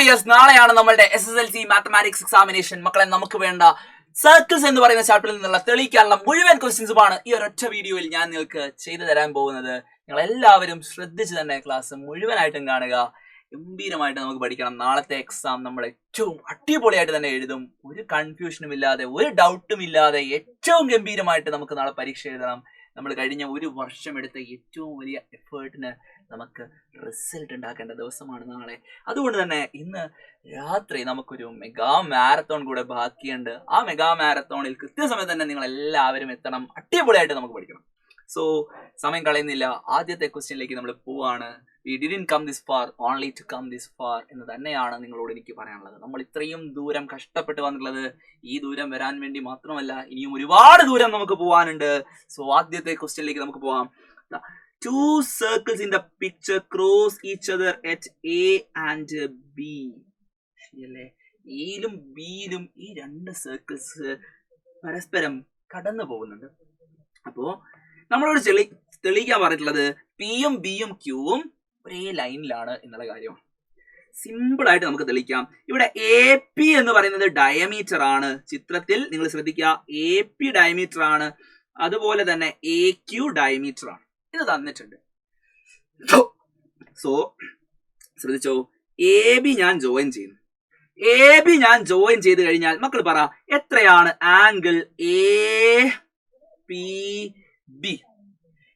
Dears, നാളെയാണ് നമ്മളുടെ SSLC mathematics examination. മക്കളെ, നമുക്ക് വേണ്ട സർക്കിൾസ് എന്ന് പറയുന്ന ചാപ്റ്ററിൽ നിന്നുള്ള തെളിയിക്കാനുള്ള മുഴുവൻ ക്വസ്റ്റ്യൻസുമാണ് ഈ ഒരൊറ്റ വീഡിയോയിൽ ഞാൻ നിങ്ങൾക്ക് ചെയ്തു തരാൻ പോകുന്നത്. നിങ്ങൾ എല്ലാവരും ശ്രദ്ധിച്ച് തന്നെ ക്ലാസ് മുഴുവനായിട്ടും കാണുക. ഗംഭീരമായിട്ട് നമുക്ക് പഠിക്കണം. നാളത്തെ എക്സാം നമ്മൾ ഏറ്റവും അടിപൊളിയായിട്ട് തന്നെ എഴുതും. ഒരു കൺഫ്യൂഷനും ഇല്ലാതെ, ഒരു ഡൗട്ടും ഇല്ലാതെ ഏറ്റവും ഗംഭീരമായിട്ട് നമുക്ക് നാളെ പരീക്ഷ എഴുതണം. നമ്മൾ കഴിഞ്ഞ ഒരു വർഷം എടുത്ത ഏറ്റവും വലിയ എഫേർട്ടിന് നമുക്ക് റിസൾട്ട് ഉണ്ടാക്കേണ്ട ദിവസമാണ് നാളെ. അതുകൊണ്ട് തന്നെ ഇന്ന് രാത്രി നമുക്കൊരു മെഗാ മാരത്തോൺ കൂടെ ബാക്കിയുണ്ട്. ആ മെഗാ മാരത്തോണിൽ കൃത്യസമയത്ത് തന്നെ നിങ്ങൾ എല്ലാവരും എത്തണം. അടിപൊളിയായിട്ട് നമുക്ക് പഠിക്കണം. സോ സമയം കളയുന്നില്ല, ആദ്യത്തെ ക്വസ്റ്റ്യനിലേക്ക് നമ്മൾ പോവാണ്. We didn't come this far only to come this far എന്ന് തന്നെയാണ് നിങ്ങളോട് എനിക്ക് പറയാനുള്ളത്. നമ്മൾ ഇത്രയും ദൂരം കഷ്ടപ്പെട്ട് വന്നിട്ടുള്ളത് ഈ ദൂരം വരാൻ വേണ്ടി മാത്രമല്ല, ഇനിയും ഒരുപാട് ദൂരം നമുക്ക് പോകാനുണ്ട്. സോ ആദ്യത്തെ ക്വസ്റ്റ്യനിലേക്ക് നമുക്ക് പോവാം. Two circles in the picture cross each other at A and B. ശരിയല്ലേ? എയിലും ബിയിലും ഈ രണ്ട് സർക്കിൾസ് പരസ്പരം കടന്നു പോകുന്നുണ്ട്. അപ്പോ നമ്മളോട് തെളിയിക്കാൻ പറഞ്ഞിട്ടുള്ളത് പിയും ബിയും ക്യൂവും ഒരേ ലൈനിലാണ് എന്നുള്ള കാര്യമാണ്. സിമ്പിൾ ആയിട്ട് നമുക്ക് തെളിയിക്കാം. ഇവിടെ എ പി എന്ന് പറയുന്നത് ഡയമീറ്റർ ആണ്. ചിത്രത്തിൽ നിങ്ങൾ ശ്രദ്ധിക്കുക, എ പി ഡയമീറ്റർ ആണ്. അതുപോലെ തന്നെ എ ക്യു ഡയമീറ്റർ ആണ്. ഇത് തന്നിട്ടുണ്ട്. സോ ശ്രദ്ധിച്ചോ, എ ബി ഞാൻ ജോയിൻ ചെയ്യുന്നു. എ ബി ഞാൻ ജോയിൻ ചെയ്ത് കഴിഞ്ഞാൽ മക്കൾ പറ, എത്രയാണ് ആംഗിൾ എ പി ബി?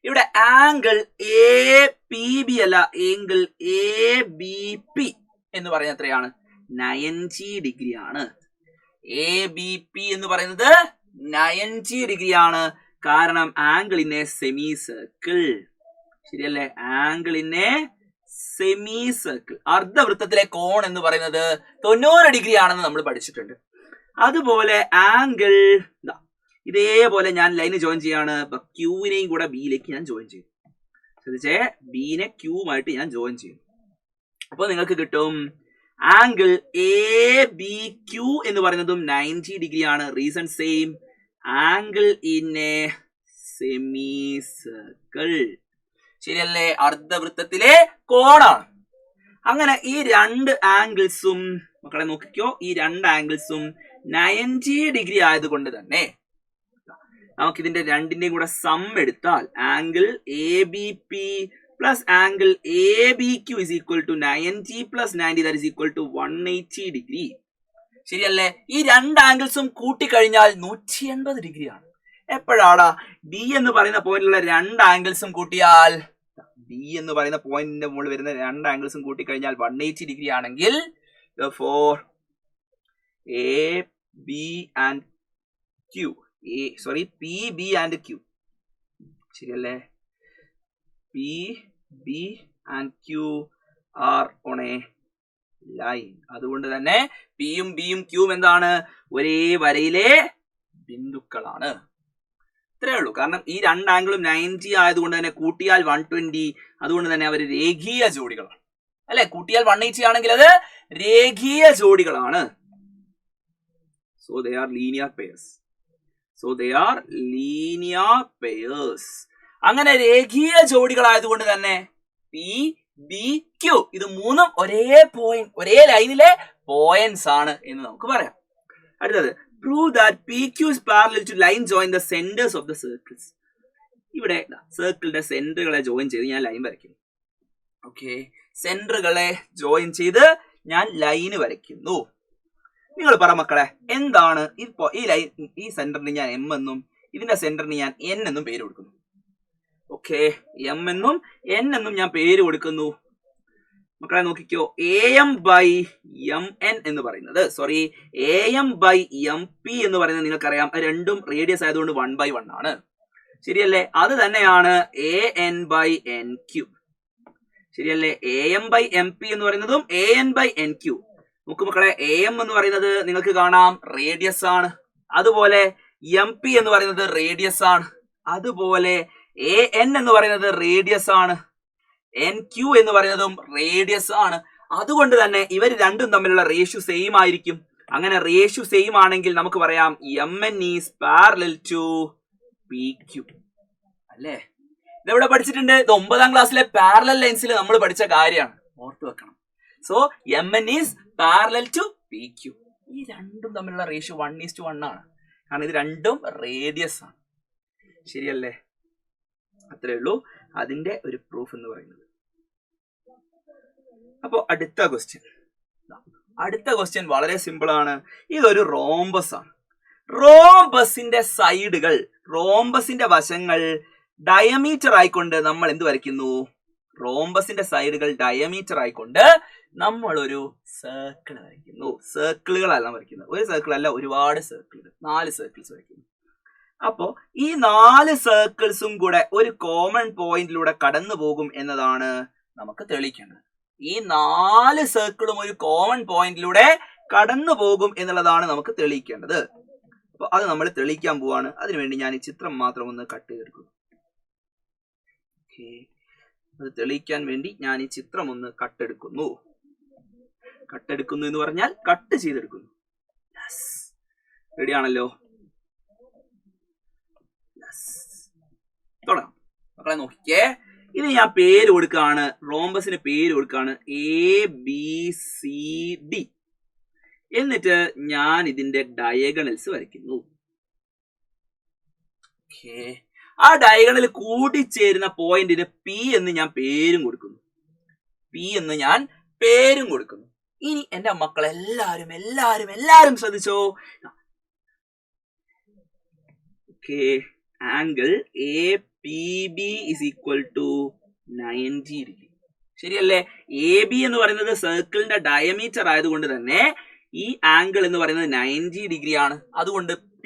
ഇവിടെ ആംഗിൾ എ പി ബി അല്ല, ആംഗിൾ എ ബി പി എന്ന് പറയുന്നത് എത്രയാണ്? 90 ഡിഗ്രി ആണ്. എ ബി പി എന്ന് പറയുന്നത് 90 ഡിഗ്രി ആണ്. കാരണം angle in a semicircle. ശരിയല്ലേ? Angle in a semicircle, അർദ്ധവൃത്തത്തിലെ കോൺ എന്ന് പറയുന്നത് 90 ഡിഗ്രി ആണെന്ന് നമ്മൾ പഠിച്ചിട്ടുണ്ട്. അതുപോലെ ആംഗിൾ ഇതേപോലെ ഞാൻ ലൈന് ജോയിൻ ചെയ്യാണ്. ക്യൂവിനെയും കൂടെ ബിയിലേക്ക് ഞാൻ ജോയിൻ ചെയ്യും. ശ്രദ്ധിച്ചേ, ബിനെ ക്യൂവുമായിട്ട് ഞാൻ ജോയിൻ ചെയ്യും. അപ്പോൾ നിങ്ങൾക്ക് കിട്ടും ആംഗിൾ എ ബി ക്യൂ എന്ന് പറയുന്നതും 90 ഡിഗ്രി ആണ്. Reason same, angle in a semicircle. ശരിയല്ലേ? അർദ്ധവൃത്തത്തിലെ കോണാണ്. അങ്ങനെ ഈ രണ്ട് ആംഗിൾസും മക്കളെ നോക്കിക്കോ, ഈ രണ്ട് ആംഗിൾസും 90 ഡിഗ്രി ആയതുകൊണ്ട് തന്നെ നമുക്ക് ഇതിന്റെ രണ്ടിന്റെയും കൂടെ സം എടുത്താൽ angle A B P plus angle A B Q is equal to 90 plus 90 that is equal to 180 degree. ശരിയല്ലേ? ഈ രണ്ട് ആംഗിൾസും കൂട്ടിക്കഴിഞ്ഞാൽ 180 ഡിഗ്രി ആണ്. എപ്പോഴാടാ ഡി എന്ന് പറയുന്ന പോയിന്റിലുള്ള രണ്ട് ആംഗിൾസും കൂട്ടിയാൽ, ഡി എന്ന് പറയുന്ന പോയിന്റിന്റെ മുകളിൽ വരുന്ന രണ്ട് ആംഗിൾസും കൂട്ടിക്കഴിഞ്ഞാൽ 180 ഡിഗ്രി ആണെങ്കിൽ for A B and Q P B and Q, ശരിയല്ലേ? P B and Q are on a line. അതുകൊണ്ട് തന്നെ പിയും ബിയും ക്യൂവും എന്താണ്? ഒരേ വരയിലെ ബിന്ദുക്കളാണ്. ഇത്രയേ ഉള്ളൂ. കാരണം ഈ രണ്ട് ആംഗിളും 90 ആയതുകൊണ്ട് തന്നെ കൂട്ടിയാൽ 120. അതുകൊണ്ട് തന്നെ അവർ രേഖീയ ജോഡികളാണ്. അല്ലെ? കൂട്ടിയാൽ 180 ആണെങ്കിൽ അത് രേഖീയ ജോഡികളാണ്. So they are linear pairs. അങ്ങനെ രേഖീയ ജോഡികളായതുകൊണ്ട് തന്നെ പി ബി ക്യൂ ഇത് മൂന്നും ഒരേ ലൈനിലെ പോയിന്റ്സ് ആണ് എന്ന് നമുക്ക് പറയാം. അടുത്തത്, prove that PQ is parallel to line join the centers of the circles. ഇവിടെ സർക്കിളിന്റെ സെന്ററുകളെ ജോയിൻ ചെയ്ത് ഞാൻ ലൈൻ വരയ്ക്കുന്നു. ഓക്കെ, സെന്ററുകളെ ജോയിൻ ചെയ്ത് ഞാൻ ലൈന് വരയ്ക്കുന്നു. നിങ്ങൾ പറ മക്കളെ, എന്താണ് ഇപ്പോ ഈ ലൈൻ, ഈ സെന്ററിന് ഞാൻ എം എന്നും ഇതിന്റെ സെന്ററിന് ഞാൻ എൻ എന്നും പേര് കൊടുക്കുന്നു. ഓക്കെ, എം എന്നും എൻ എന്നും ഞാൻ പേര് കൊടുക്കുന്നു. മക്കളെ നോക്കിക്കോ, A M by M N എന്ന് പറയുന്നത്, A M by M P എന്ന് പറയുന്നത് നിങ്ങൾക്കറിയാം, രണ്ടും റേഡിയസ് ആയതുകൊണ്ട് 1/1 ആണ്. ശരിയല്ലേ? അത് തന്നെയാണ് A N by N Q. ശരിയല്ലേ? A M by M P എന്ന് പറയുന്നതും A N by N Q. നോക്കൂ മക്കളെ, എ എം എന്ന് പറയുന്നത് നിങ്ങൾക്ക് കാണാം റേഡിയസ് ആണ്. അതുപോലെ എം പി എന്ന് പറയുന്നത് റേഡിയസ് ആണ്. അതുപോലെ എ എൻ എന്ന് പറയുന്നത് റേഡിയസ് ആണ്. എൻ ക്യൂ എന്ന് പറയുന്നതും റേഡിയസ് ആണ്. അതുകൊണ്ട് തന്നെ ഇവർ രണ്ടും തമ്മിലുള്ള റേഷ്യോ സെയിം ആയിരിക്കും. അങ്ങനെ റേഷ്യോ സെയിം ആണെങ്കിൽ നമുക്ക് പറയാം M N is parallel to P Q. അല്ലേ? ഇതെവിടെ പഠിച്ചിട്ടുണ്ട്? ഇത് 9ാം ക്ലാസ്സിലെ പാരലൽ ലൈൻസിൽ നമ്മൾ പഠിച്ച കാര്യമാണ്. ഓർത്തു വെക്കണം. So M N is parallel to P Q. ഈ രണ്ടും തമ്മിലുള്ള റേഷ്യോ 1:1 ആണ്. കാരണം ഇത് രണ്ടും റേഡിയസ് ആണ്. ശരിയല്ലേ? അത്രേ ഉള്ളൂ അതിന്റെ ഒരു പ്രൂഫ് എന്ന് പറയുന്നത്. അപ്പോ അടുത്ത ക്വസ്റ്റ്യൻ വളരെ സിമ്പിൾ ആണ്. ഇതൊരു റോംബസ് ആണ്. റോംബസിന്റെ സൈഡുകൾ, റോംബസിന്റെ വശങ്ങൾ ഡയമീറ്റർ ആയിക്കൊണ്ട് നമ്മൾ എന്ത് വരയ്ക്കുന്നു? റോംബസിന്റെ സൈഡുകൾ ഡയമീറ്റർ ആയിക്കൊണ്ട് നമ്മൾ ഒരു സർക്കിൾ വരയ്ക്കുന്നു. സർക്കിളുകളല്ല വരയ്ക്കുന്നത്, ഒരു സർക്കിൾ അല്ല, ഒരുപാട് സർക്കിളുകൾ, 4 സർക്കിൾസ് വരയ്ക്കുന്നു. അപ്പോ ഈ 4 സർക്കിൾസും കൂടെ ഒരു കോമൺ പോയിന്റിലൂടെ കടന്നു പോകും എന്നതാണ് നമുക്ക് തെളിയിക്കേണ്ടത്. ഈ 4 സർക്കിളും ഒരു കോമൺ പോയിന്റിലൂടെ കടന്നു പോകും എന്നുള്ളതാണ് നമുക്ക് തെളിയിക്കേണ്ടത്. അപ്പൊ അത് നമ്മൾ തെളിയിക്കാൻ പോവാണ്. അതിനുവേണ്ടി ഞാൻ ഈ ചിത്രം മാത്രം ഒന്ന് കട്ട് ചെയ്തെടുക്കുന്നു. അത് തെളിയിക്കാൻ വേണ്ടി ഞാൻ ഈ ചിത്രം ഒന്ന് കട്ടെടുക്കുന്നു എന്ന് പറഞ്ഞാൽ കട്ട് ചെയ്തെടുക്കുന്നു. റെഡി ആണല്ലോ? തുടങ്ങാം. മക്കളെ നോക്കിക്കേ, ഇത് ഞാൻ പേര് കൊടുക്കുകയാണ്, റോംബസിന് പേര് കൊടുക്കുകയാണ് ABCD. എന്നിട്ട് ഞാൻ ഇതിന്റെ ഡയഗണൽസ് വരയ്ക്കുന്നു. ആ ഡയഗണൽ കൂടിച്ചേരുന്ന പോയിന്റിന് P എന്ന് ഞാൻ പേരും കൊടുക്കുന്നു. ഇനി എന്റെ മക്കൾ എല്ലാരും ശ്രദ്ധിച്ചോ. Angle APB is equal to 90 degree. ശരിയല്ലേ? AB എന്ന് പറയുന്നത് സർക്കിളിന്റെ ഡയമീറ്റർ ആയതുകൊണ്ട് തന്നെ ഈ ആംഗിൾ എന്ന് പറയുന്നത് 90 ഡിഗ്രി ആണ്. അതുകൊണ്ട് P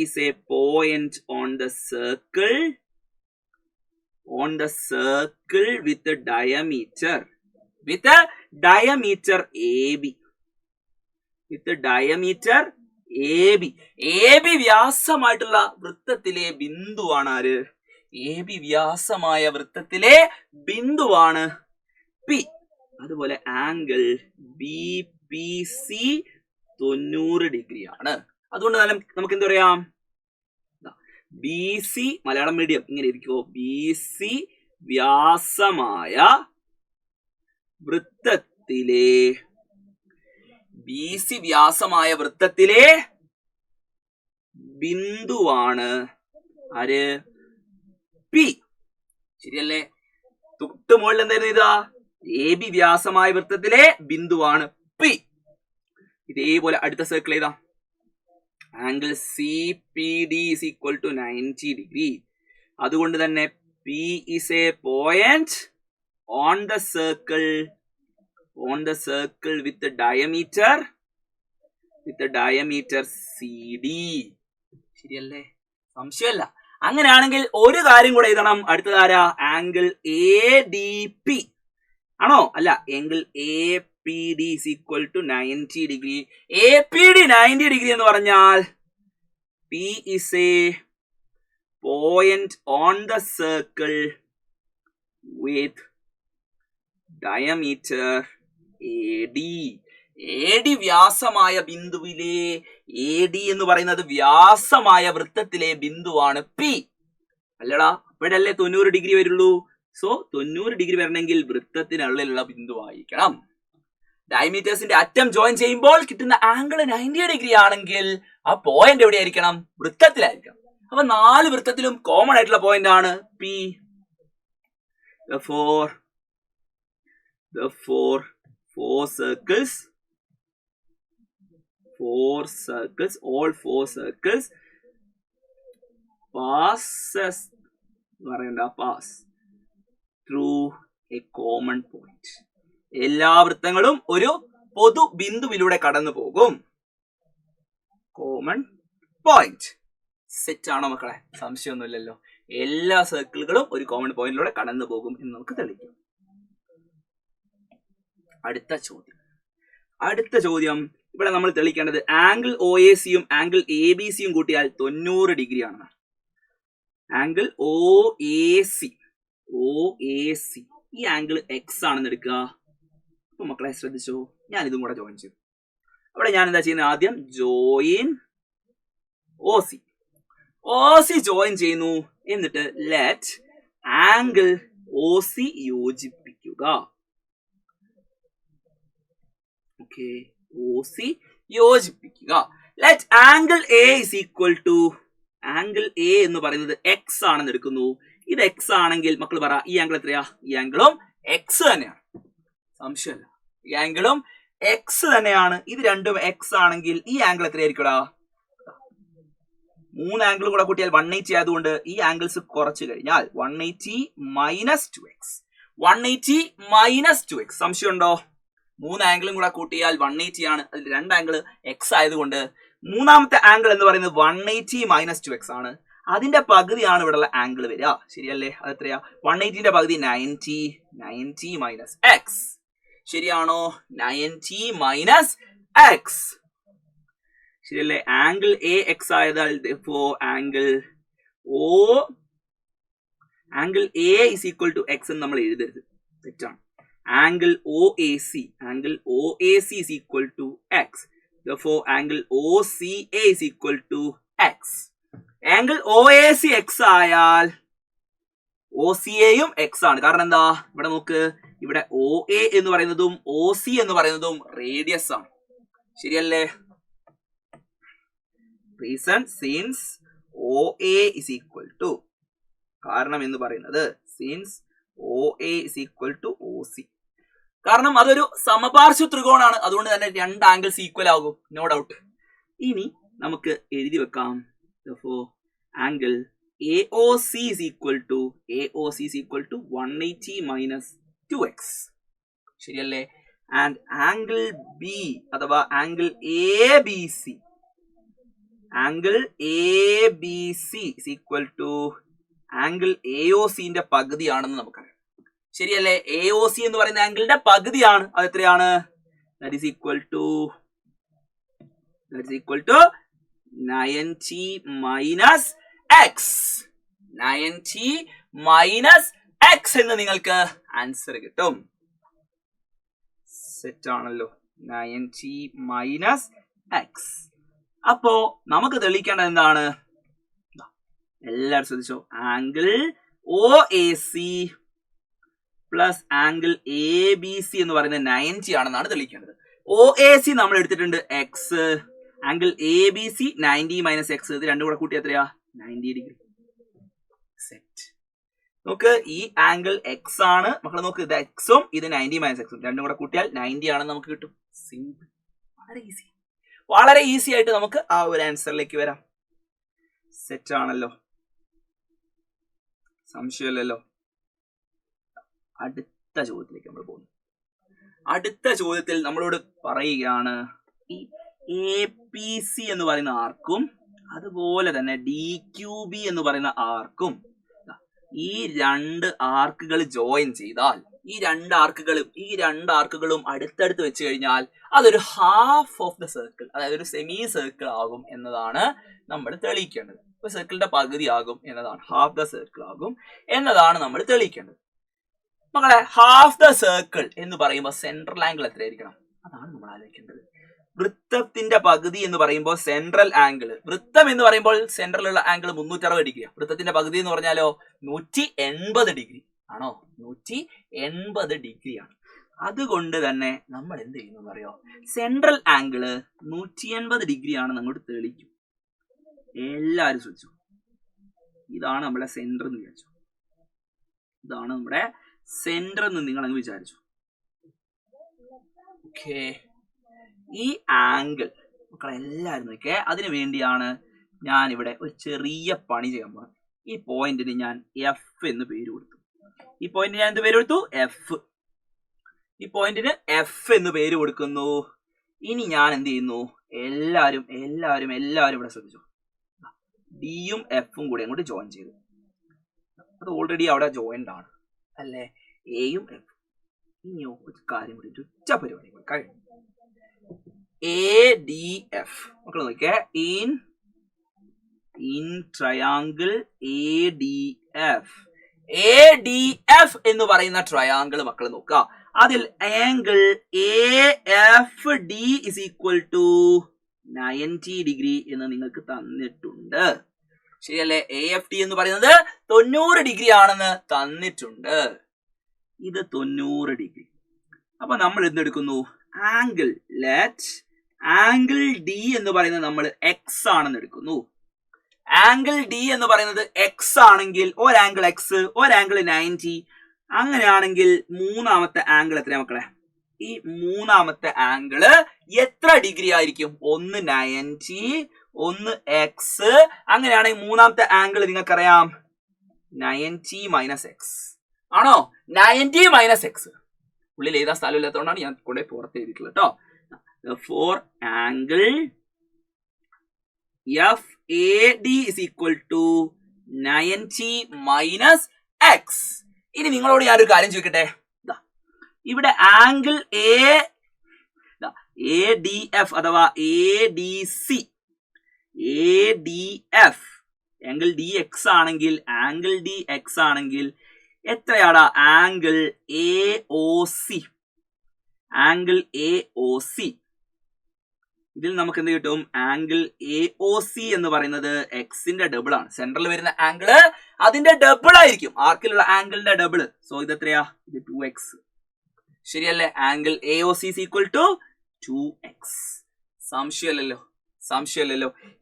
is a point on the circle with a diameter AB. AB വ്യാസമായിട്ടുള്ള വൃത്തത്തിലെ ബിന്ദുവാണ് ആര്? AB വ്യാസമായ വൃത്തത്തിലെ ബിന്ദുവാണ് P. അതുപോലെ ആംഗിൾ BPC 90 ഡിഗ്രിയാണ്. അതുകൊണ്ട് നമുക്ക് എന്ത് പറയാം? BC മലയാളം മീഡിയം ഇങ്ങനെ ഇരിക്കുമോ? BC വ്യാസമായ വൃത്തത്തിലെ ബിന്ദുവാണ് ആര്? P. ശരിയല്ലേ? തൊട്ട് മുകളിൽ എന്തായിരുന്നു? ഇതാ AB വ്യാസമായ വൃത്തത്തിലെ ബിന്ദുവാണ് P. ഇതേപോലെ അടുത്ത സർക്കിൾ ഏതാ? Angle CPD is equal to 90 degree. അതുകൊണ്ട് തന്നെ P is a point on the circle with the diameter CD. ശരിയല്ലേ? സംശയമല്ല. അങ്ങനെയാണെങ്കിൽ ഒരു കാര്യം കൂടെ എഴുതണം. അടുത്തതാരാ? ആംഗിൾ ADP ആണോ? അല്ല, angle APD is equal to 90 degree. APD 90 degree എന്ന് പറഞ്ഞാൽ P is a point on the circle with diameter AD. AD വ്യാസമായ ബിന്ദുവിലെ AD എന്ന് പറയുന്നത് വ്യാസമായ വൃത്തത്തിലെ ബിന്ദുവാണ് P. അല്ലടാ, അപ്പോഴല്ലേ 90 ഡിഗ്രി വരുള്ളൂ. സോ 90 ഡിഗ്രി വരണമെങ്കിൽ വൃത്തത്തിനുള്ളിലുള്ള ബിന്ദു ആയിരിക്കണം. ഡയമീറ്റേഴ്സിന്റെ അറ്റം ജോയിൻ ചെയ്യുമ്പോൾ കിട്ടുന്ന ആംഗിൾ 90 ഡിഗ്രി ആണെങ്കിൽ ആ പോയിന്റ് എവിടെയായിരിക്കണം? വൃത്തത്തിലായിരിക്കണം. അപ്പൊ 4 വൃത്തത്തിലും കോമൺ ആയിട്ടുള്ള പോയിന്റ് ആണ് P. Therefore, all 4 circles pass through a common point. എല്ലാ വൃത്തങ്ങളും ഒരു പൊതു ബിന്ദുവിലൂടെ കടന്നു പോകും. Common point. സെറ്റ് ആണോ മക്കളെ? സംശയമൊന്നുമില്ലല്ലോ. എല്ലാ സർക്കിളുകളും ഒരു കോമൺ പോയിന്റിലൂടെ കടന്നു പോകും എന്ന് നമുക്ക് തെളിയിക്കാം. അടുത്ത ചോദ്യം ഇവിടെ നമ്മൾ തെളിയിക്കേണ്ടത് ആംഗിൾ OACയും ആംഗിൾ ABCയും കൂട്ടിയാൽ 90 ഡിഗ്രി ആണ്. ആംഗിൾ OAC ഈ ആംഗിൾ X ആണെന്ന് എടുക്കുക. അപ്പൊ മക്കളെ ശ്രദ്ധിച്ചോ, ഞാൻ ഇതും കൂടെ ജോയിൻ ചെയ്തു. അവിടെ ഞാൻ എന്താ ചെയ്യുന്നത്? ആദ്യം ജോയിൻ OC ജോയിൻ ചെയ്യുന്നു. എന്നിട്ട് ലെറ്റ് ആംഗിൾ OC യോജിപ്പിക്കുക. ഓക്കെ, OC യോജിപ്പിക്കുക. Let angle A is equal to, angle A എന്ന് പറയുന്നത് X ആണെന്ന് എടുക്കുന്നു. ഇത് X ആണെങ്കിൽ മക്കൾ പറ, ഈ ആംഗിൾ എത്രയാ? ഈ ആംഗിളും X തന്നെയാണ്, സംശയമല്ല. ഈ ആംഗിളും X തന്നെയാണ്. ഇത് രണ്ടും X ആണെങ്കിൽ ഈ ആംഗിൾ എത്രയായിരിക്കടാ? 3 ആംഗിളും കൂടെ കൂട്ടിയാൽ 180 ആയതുകൊണ്ട് ഈ ആംഗിൾസ് കുറച്ച് കഴിഞ്ഞാൽ 180 മൈനസ് 2x, 180 മൈനസ് 2x. സംശയമുണ്ടോ? 3 ആംഗിളും കൂടെ കൂട്ടിയാൽ 180 ആണ്. അതിൽ 2 ആംഗിൾ X ആയതുകൊണ്ട് മൂന്നാമത്തെ ആംഗിൾ എന്ന് പറയുന്നത് 180 മൈനസ് 2x ആണ്. അതിന്റെ പകുതിയാണ് ഇവിടെയുള്ള ആംഗിൾ വരിക. ശരിയല്ലേ? അത് എത്രയാ? 180ന്റെ പകുതി 90, 90 മൈനസ് x. ശരിയാണോ? 90 മൈനസ് x. ശരിയല്ലേ? ആംഗിൾ എ എക്സ് ആയതാൽ angle A is equal to x എന്ന് നമ്മൾ എഴുതരുത്, തെറ്റാണ്. Angle OAC, angle OAC is equal to x. Therefore, angle OCA is equal to x. Angle OAC x ആയാൽ OCAയും x ആണ്. കാരണം എന്താ? ഇവിടെ നോക്ക്, ഇവിടെ OA എന്ന് പറയുന്നതും OC എന്ന് പറയുന്നതും റേഡിയസ് ആണ്. ശരിയല്ലേ? Reason since OA is equal to, കാരണം എന്ന് പറയുന്നത് since OA is equal to OC, കാരണം അതൊരു സമപാർശ്വ ത്രികോണാണ്. അതുകൊണ്ട് തന്നെ 2 ആംഗിൾസ് ഈക്വൽ ആകും, നോ ഡൗട്ട്. ഇനി നമുക്ക് എഴുതി വെക്കാം. Angle AOC is equal to 180 minus 2x. ശരിയല്ലേ? ആൻഡ് ആംഗിൾ B അഥവാ angle ABC, angle ABC is equal to angle AOCന്റെ പകുതിയാണെന്ന് നമുക്കറിയാം. ശരിയല്ലേ? AOC എന്ന് പറയുന്ന ആംഗിളിന്റെ പകുതിയാണ്. അത് എത്രയാണ്? That is equal to 90 minus x. 90 minus x എന്ന് നിങ്ങൾക്ക് ആൻസർ കിട്ടും. സെറ്റ് ആണല്ലോ? 90 മൈനസ് x. അപ്പോ നമുക്ക് തെളിയിക്കേണ്ടത് എന്താണ്? എല്ലാവരും ശ്രദ്ധിച്ചോ. Angle OAC plus angle ABC എന്ന് പറയുന്നത് 90 ആണെന്നാണ് തെളിയിക്കേണ്ടത്. OAC നമ്മൾ എടുത്തിട്ടുണ്ട് x, angle ABC 90 minus x, ഇത് രണ്ടും കൂടെ കൂട്ടി എത്രയാ? 90 ഡിഗ്രി. സെറ്റ്. നോക്ക്, ഈ ആംഗിൾ x ആണ് മക്കളെ. നോക്ക്, ഇത് x ഉം ഇത് 90 മൈനസ് x ഉം രണ്ടും കൂടെ കൂട്ടിയാൽ 90 ആണെന്ന് നമുക്ക് കിട്ടും. സിമ്പിൾ, വളരെ ഈസി, വളരെ ഈസി ആയിട്ട് നമുക്ക് ആ ഒരു ആൻസറിലേക്ക് വരാം. സെറ്റ് ആണല്ലോ? സംശയമില്ലല്ലോ? അടുത്ത ചോദ്യത്തിലേക്ക് നമ്മൾ പോകുന്നു. അടുത്ത ചോദ്യത്തിൽ നമ്മളോട് പറയുകയാണ്, ഈ APC എന്ന് പറയുന്ന ആർക്കും അതുപോലെ തന്നെ DQB എന്ന് പറയുന്ന ആർക്കും ഈ 2 ആർക്കുകൾ ജോയിൻ ചെയ്താൽ ഈ 2 ആർക്കുകളും അടുത്തടുത്ത് വെച്ച് കഴിഞ്ഞാൽ അതൊരു ഹാഫ് ഓഫ് ദ സർക്കിൾ, അതായത് ഒരു സെമി സർക്കിൾ ആകും എന്നതാണ് നമ്മൾ തെളിയിക്കേണ്ടത്. ഒരു സർക്കിളിന്റെ പകുതി ആകും എന്നതാണ്, ഹാഫ് ദ സർക്കിൾ ആകും എന്നതാണ് നമ്മൾ തെളിയിക്കേണ്ടത്. മക്കളെ, ഹാഫ് ദ സർക്കിൾ എന്ന് പറയുമ്പോൾ സെൻട്രൽ ആംഗിൾ എത്രയായിരിക്കണം? അതാണ് നമ്മൾ ആലോചിക്കേണ്ടത്. വൃത്തത്തിന്റെ പകുതി എന്ന് പറയുമ്പോൾ സെൻട്രൽ ആംഗിൾ, വൃത്തം എന്ന് പറയുമ്പോൾ സെൻട്രലുള്ള ആംഗിൾ 360 ഡിഗ്രി, വൃത്തത്തിന്റെ പകുതി എന്ന് പറഞ്ഞാലോ 180 ഡിഗ്രി ആണോ? 180 ഡിഗ്രിയാണ്. അതുകൊണ്ട് തന്നെ നമ്മൾ എന്ത് ചെയ്യുന്നു അറിയോ? സെൻട്രൽ ആംഗിള് 180 ഡിഗ്രി ആണെന്ന് അങ്ങോട്ട് തെളിയിക്കും. എല്ലാവരും ശ്രദ്ധിച്ചു. ഇതാണ് നമ്മുടെ സെന്റർ എന്ന് വിചാരിച്ചു. ഇതാണ് നമ്മുടെ സെന്റർ എന്ന് നിങ്ങൾ അങ്ങ് വിചാരിച്ചു. ഓക്കെ, ഈ ആംഗിൾ മക്കളെല്ലാവരും നോക്കിയേ. അതിനു വേണ്ടിയാണ് ഞാൻ ഇവിടെ ഒരു ചെറിയ പണി ചെയ്യാൻ പോകുന്നത്. ഈ പോയിന്റിന് ഞാൻ F എന്ന് പേര് കൊടുത്തു. ഈ പോയിന്റിന് ഞാൻ എന്ത് പേര് കൊടുത്തു? F. ഈ പോയിന്റിന് F എന്ന് പേര് കൊടുക്കുന്നു. ഇനി ഞാൻ എന്ത് ചെയ്യുന്നു? എല്ലാവരും ഇവിടെ ശ്രദ്ധിച്ചു. ഡിയും എഫും കൂടി അങ്ങോട്ട് ജോയിൻ ചെയ്തു. അത് ഓൾറെഡി അവിടെ ജോയിൻഡ് ആണ് അല്ലേ? എയും എഫ്. ഇനി ഒരു കാര്യം കൂടി, ഒറ്റ പരിപാടി കഴിഞ്ഞു. ADF മക്കൾ നോക്കിയേ. ഇൻ ട്രയാങ്കിൾ ADF എന്ന് പറയുന്ന ട്രയാങ്കിൾ മക്കൾ നോക്കുക. അതിൽ angle AFD is equal to 90 degree എന്ന് നിങ്ങൾക്ക് തന്നിട്ടുണ്ട്. ശരിയല്ലേ? AFD എന്ന് പറയുന്നത് 90 ഡിഗ്രി ആണെന്ന് തന്നിട്ടുണ്ട്. ഇത് 90 ഡിഗ്രി. അപ്പൊ നമ്മൾ എന്തെടുക്കുന്നു? ആംഗിൾ ലെറ്റ് ആംഗിൾ ഡി എന്ന് പറയുന്നത് നമ്മൾ എക്സ് ആണെന്ന് എടുക്കുന്നു. ആംഗിൾ ഡി എന്ന് പറയുന്നത് എക്സ് ആണെങ്കിൽ ഒരാംഗിൾ എക്സ്, ഒരാംഗിൾ 90. അങ്ങനെയാണെങ്കിൽ മൂന്നാമത്തെ ആംഗിൾ എത്രയാ മക്കളെ? ഈ മൂന്നാമത്തെ ആംഗിള് എത്ര ഡിഗ്രി ആയിരിക്കും? ഒന്ന് 90, ഒന്ന് എക്സ്. അങ്ങനെയാണെങ്കിൽ മൂന്നാമത്തെ ആംഗിൾ നിങ്ങൾക്കറിയാം 90 മൈനസ് എക്സ് ആണോ? 90 മൈനസ് എക്സ്. ഉള്ളിൽ ഏതാ സ്ഥലം ഇല്ലാത്തതുകൊണ്ടാണ് ഞാൻ കൂടെ പുറത്ത് എഴുതിയിട്ടുള്ളത് കേട്ടോ. For angle FAD is equal to 90 minus X. ഇനി നിങ്ങളോട് ഞാനൊരു കാര്യം ചോദിക്കട്ടെ. ഇവിടെ ആംഗിൾ ADF അഥവാ ADC, ADF ആംഗിൾ DX ആണെങ്കിൽ, ആംഗിൾ DX ആണെങ്കിൽ എത്രയാടാ ആംഗിൾ AOC? ആംഗിൾ AOC ഇതിൽ നമുക്ക് എന്ത് കിട്ടും? ആംഗിൾ AOC എന്ന് പറയുന്നത് എക്സിന്റെ ഡബിൾ ആണ്. സെൻട്രൽ വരുന്ന ആംഗിള് അതിന്റെ ഡബിൾ ആയിരിക്കും, ആർക്കിലുള്ള ആംഗിളിന്റെ ഡബിൾ. സോ ഇത് എത്രയാ? ഇത് 2x. ശരിയല്ലേ? Angle AOC is equal to 2x. സംശയമല്ലല്ലോ.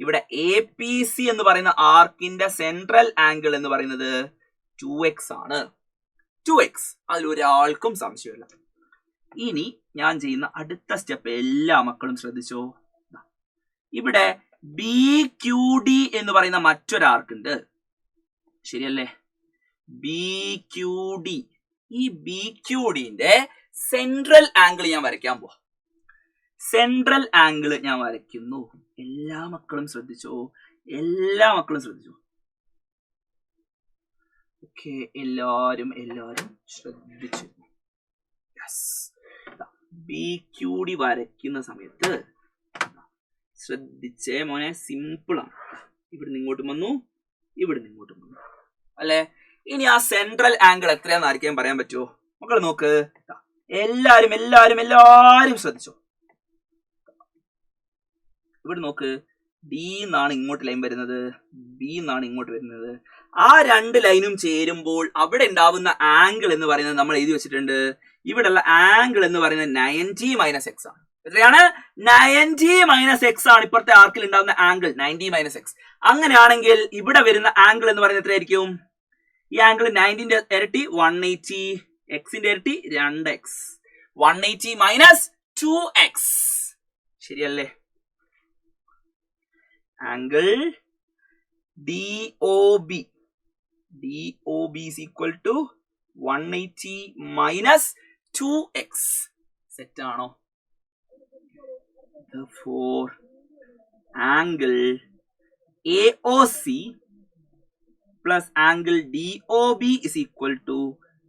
ഇവിടെ APC എന്ന് പറയുന്ന ആർക്കിന്റെ സെൻട്രൽ ആംഗിൾ എന്ന് പറയുന്നത് 2x ആണ്. 2x. അതിൽ ഒരാൾക്കും സംശയമില്ല. ഇനി ഞാൻ ചെയ്യുന്ന അടുത്ത സ്റ്റെപ്പ് എല്ലാ മക്കളും ശ്രദ്ധിച്ചോ. ഇവിടെ BQD എന്ന് പറയുന്ന മറ്റൊരു ആർക്ക് ഉണ്ട്. ശരിയല്ലേ? BQD. ഈ BQDന്റെ സെൻട്രൽ ആംഗിൾ ഞാൻ വരയ്ക്കാൻ പോവാ. സെൻട്രൽ ആംഗിൾ ഞാൻ വരയ്ക്കുന്നു. എല്ലാ മക്കളും ശ്രദ്ധിച്ചോ. ഓക്കെ, എല്ലാരും ശ്രദ്ധിച്ചു. BQD വരയ്ക്കുന്ന സമയത്ത് ശ്രദ്ധിച്ചേ മോനെ, സിമ്പിൾ ആണ്. ഇവിടുന്ന് ഇങ്ങോട്ടും വന്നു, അല്ലെ? ഇനി ആ സെൻട്രൽ ആംഗിൾ എത്രയാന്ന് ആർക്കും പറയാൻ പറ്റുമോ? മക്കൾ നോക്ക്. എല്ലാരും ശ്രദ്ധിച്ചോ. ഇവിടെ നോക്ക്, ഡി എന്നാണ് ഇങ്ങോട്ട് ലൈൻ വരുന്നത്, ബി എന്നാണ് ഇങ്ങോട്ട് വരുന്നത്. ആ രണ്ട് ലൈനും ചേരുമ്പോൾ അവിടെ ഉണ്ടാവുന്ന ആംഗിൾ എന്ന് പറയുന്നത് നമ്മൾ എഴുതി വെച്ചിട്ടുണ്ട്. ഇവിടെയുള്ള ആംഗിൾ എന്ന് പറയുന്നത് 90 മൈനസ് എക്സ് ആണ്. എത്രയാണ്? 90 മൈനസ് എക്സ് ആണ് ഇപ്പുറത്തെ ആർക്കിൽ ഉണ്ടാവുന്ന ആംഗിൾ, 90 മൈനസ് എക്സ്. അങ്ങനെയാണെങ്കിൽ ഇവിടെ വരുന്ന ആംഗിൾ എന്ന് പറയുന്നത് എത്രയായിരിക്കും? ഈ ആംഗിൾ 90ന്റെ ഇരട്ടി 180, എക്സിന്റെ ഇരട്ടി 2x. 180 minus 2x. ശരിയല്ലേ? Angle DOB is equal to 180 minus 2x. Set ആണോ? Therefore, angle AOC plus angle DOB is equal to,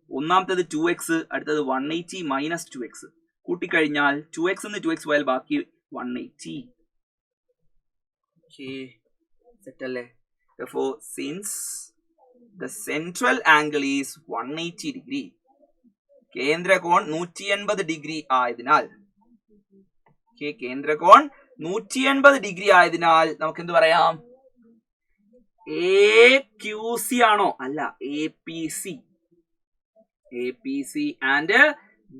ഒന്നാമത്തേത് 2x, അടുത്തത് 180 minus 2x. കൂട്ടിക്കഴിഞ്ഞാൽ 2x എന്ന് 2x പോയാൽ ബാക്കി 180. സെറ്റ് അല്ലേ? Therefore, since the central angle is 180 degree, കേന്ദ്രകോൺ 180 degree ആയതിനാൽ, കേന്ദ്രകോൺ 180 degree ആയതിനാൽ നമുക്ക് എന്ത് പറയാം? AQC ആണോ? അല്ല, APC. APC and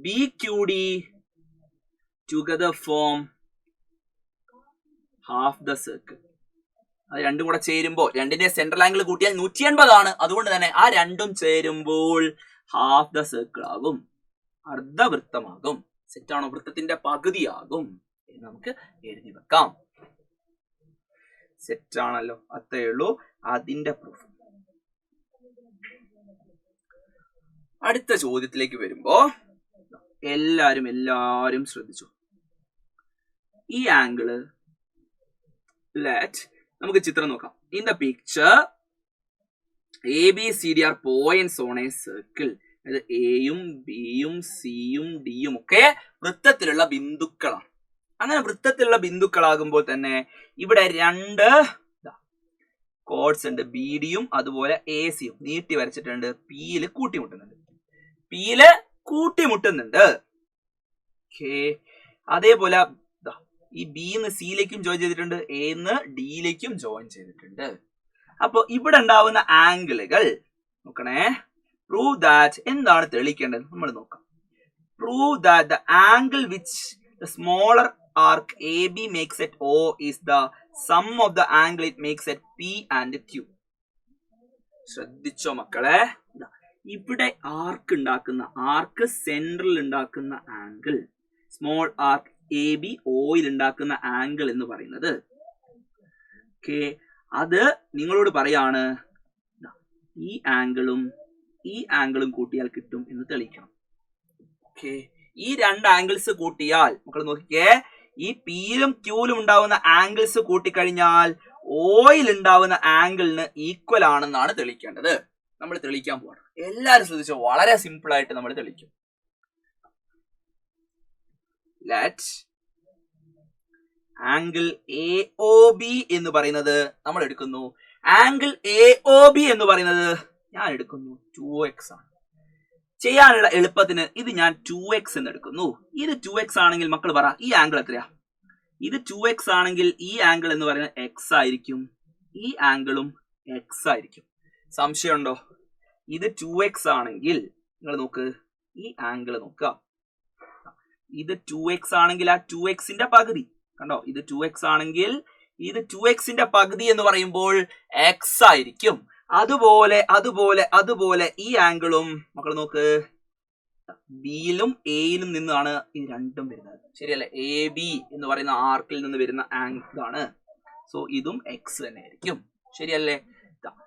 BQD together form half the circle. അത് രണ്ടും കൂടെ ചേരുമ്പോൾ, രണ്ടിന്റെ സെൻട്രൽ ആംഗിൾ കൂട്ടിയാൽ 180 ആണ്. അതുകൊണ്ട് തന്നെ ആ രണ്ടും ചേരുമ്പോൾ ഹാഫ് ദ സർക്കിൾ ആകും, അർദ്ധവൃത്തമാകും. സെറ്റാണോ? വൃത്തത്തിന്റെ പകുതിയാകും എന്ന് നമുക്ക് എഴുതി വെക്കാം. സെറ്റാണല്ലോ? അത്രേ ഉള്ളൂ അതിന്റെ പ്രൂഫ്. അടുത്ത ചോദ്യത്തിലേക്ക് വരുമ്പോ എല്ലാരും ശ്രദ്ധിച്ചു. ഈ ആംഗിള് നമുക്ക് ചിത്രം നോക്കാം. In the picture ABCD are points on a circle. അതായത് എയും ബിയും സിയും ഡിയും ഒക്കെ വൃത്തത്തിലുള്ള ബിന്ദുക്കളാണ്. അങ്ങനെ വൃത്തത്തിലുള്ള ബിന്ദുക്കളാകുമ്പോൾ തന്നെ ഇവിടെ രണ്ട് കോഡ്സ് ഉണ്ട്, BDയും അതുപോലെ AC-യും നീട്ടി വരച്ചിട്ടുണ്ട്. പിയില് കൂട്ടിമുട്ടുന്നുണ്ട്. അതേപോലെ ഈ ബിന്ന് സിയിലേക്കും ജോയിൻ ചെയ്തിട്ടുണ്ട്, എന്ന് ഡിയിലേക്കും ജോയിൻ ചെയ്തിട്ടുണ്ട്. അപ്പൊ ഇവിടെ ഉണ്ടാവുന്ന ആംഗിളുകൾ നോക്കണേ. പ്രൂവ് ദാറ്റ്, എന്താണ് തെളിയിക്കേണ്ടത് നമ്മൾ നോക്കാം. Prove that the angle which the smaller arc AB makes at O is the sum of the angle it makes at P and Q. ശ്രദ്ധിച്ചോ മക്കളെ, ഇവിടെ ആർക്ക് സെൻട്രൽ ഉണ്ടാക്കുന്ന angle, small arc A B oil ഉണ്ടാക്കുന്ന angle എന്ന് പറയുന്നത് okay, അത് നിങ്ങളോട് പറയാണ് ഈ ആംഗിളും കൂട്ടിയാൽ കിട്ടും എന്ന് തെളിയിക്കണം. ഓക്കെ, ഈ രണ്ട് ആംഗിൾസ് കൂട്ടിയാൽ മക്കൾ നോക്കിക്കേ, ഈ പിയിലും ക്യൂലും ഉണ്ടാവുന്ന ആംഗിൾസ് കൂട്ടിക്കഴിഞ്ഞാൽ ഓയിൽ ഉണ്ടാവുന്ന ആംഗിളിന് ഈക്വൽ ആണെന്നാണ് തെളിയിക്കേണ്ടത്. നമ്മൾ തെളിയിക്കാൻ പോകണം. എല്ലാവരും ശ്രദ്ധിച്ചോ, വളരെ സിമ്പിൾ ആയിട്ട് നമ്മൾ തെളിയിക്കും. Let angle A O B എന്ന് പറയുന്നത് നമ്മൾ എടുക്കുന്നു. ആംഗിൾ എ ഒ ബി എന്ന് പറയുന്നത് ഞാൻ എടുക്കുന്നു 2x ആണ്. ചെയ്യാനുള്ള എളുപ്പത്തിന് ഇത് ഞാൻ 2x എന്ന് എടുക്കുന്നു. ഇത് 2x ആണെങ്കിൽ മക്കൾ പറ, ഈ ആംഗിൾ എത്രയാ? ഇത് 2x ആണെങ്കിൽ ഈ ആംഗിൾ എന്ന് പറയുന്നത് x ആയിരിക്കും, ഈ ആംഗിളും x ആയിരിക്കും. സംശയമുണ്ടോ? ഇത് 2x ആണെങ്കിൽ നിങ്ങൾ നോക്ക്, ഈ ആംഗിൾ നോക്കുക. ഇത് 2x ആണെങ്കിൽ ആ 2xന്റെ പകുതി കണ്ടോ, ഇത് 2x ആണെങ്കിൽ ഇത് 2xന്റെ പകുതി എന്ന് പറയുമ്പോൾ x ആയിരിക്കും. അതുപോലെ ഈ ആംഗിളും മക്കൾ നോക്ക്, ബിയിലും എയിലും നിന്നാണ് ഇത് രണ്ടും വരുന്നത്, ശരിയല്ലേ? എ ബി എന്ന് പറയുന്ന ആർക്കിൽ നിന്ന് വരുന്ന ആംഗിൾ ആണ്. സോ ഇതും എക്സ് തന്നെ ആയിരിക്കും, ശരിയല്ലേ?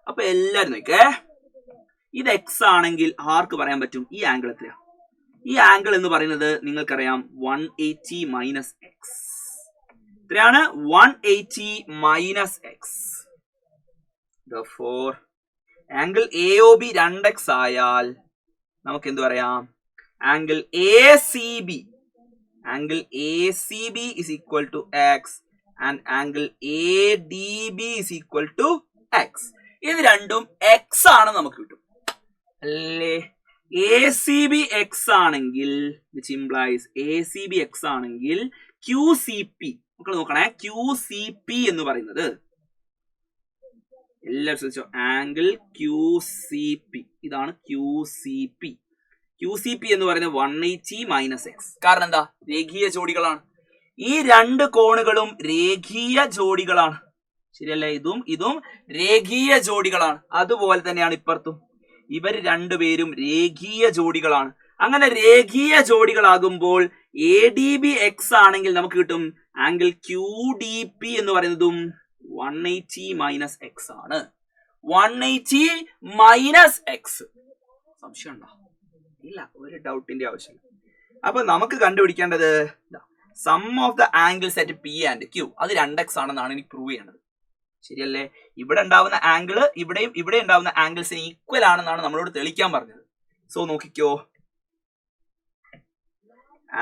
അപ്പൊ എല്ലാരും നോക്കേ, ഇത് എക്സ് ആണെങ്കിൽ ആർക്ക് പറയാൻ പറ്റും ഈ ആംഗിൾ എത്രയാ? ഈ ആംഗിൾ എന്ന് പറയുന്നത് നിങ്ങൾക്കറിയാം 180 മൈനസ് എക്സ്. എത്രയാണ്? 180 minus X. therefore angle A O B 2x ആയാൽ നമുക്ക് എന്ത് പറയാം? Angle A C B is equal to x and angle ADB is equal to x. ഇത് രണ്ടും x ആണ് നമുക്ക് കിട്ടും അല്ലേ? ACB x ആണെങ്കിൽ which implies ACB x ആണെങ്കിൽ QCP മക്കൾ നോക്കണേ, QCP എന്ന് പറയുന്നത് എല്ലാവരും ശ്രദ്ധിച്ചോ, ആംഗിൾ QCP ഇതാണ് QCP. QCP എന്ന് പറയുന്നത് 180 മൈനസ് എക്സ്. കാരണം എന്താ? രേഖീയ ജോഡികളാണ്. ഈ രണ്ട് കോണുകളും രേഖീയ ജോഡികളാണ്, ശരിയല്ലേ? ഇതും രേഖീയ ജോഡികളാണ്. അതുപോലെ തന്നെയാണ് ഇപ്പുറത്തും, ഇവർ രണ്ടുപേരും രേഖീയ ജോഡികളാണ്. അങ്ങനെ രേഖീയ ജോഡികളാകുമ്പോൾ ADB x ആണെങ്കിൽ നമുക്ക് കിട്ടും ആംഗിൾ QDP എന്ന് പറയുന്നതും 180 മൈനസ് എക്സ് ആണ്. 180 മൈനസ് എക്സ്. സംശയം ഉണ്ടോ? ഇല്ല, ഒരു ഡൗട്ടിന്റെ ആവശ്യമില്ല. അപ്പൊ നമുക്ക് കണ്ടുപിടിക്കേണ്ടത് sum of the angles at P and Q, അത് 2x ആണെന്നാണ് എനിക്ക് പ്രൂവ് ചെയ്യേണ്ടത്, ശരിയല്ലേ? ഇവിടെ ഉണ്ടാവുന്ന ആംഗിള് ഇവിടെ ഉണ്ടാവുന്ന ആംഗിൾസിന് ഈക്വൽ ആണെന്നാണ് നമ്മളോട് തെളിയിക്കാൻ പറഞ്ഞത്. സോ നോക്കിക്കോ,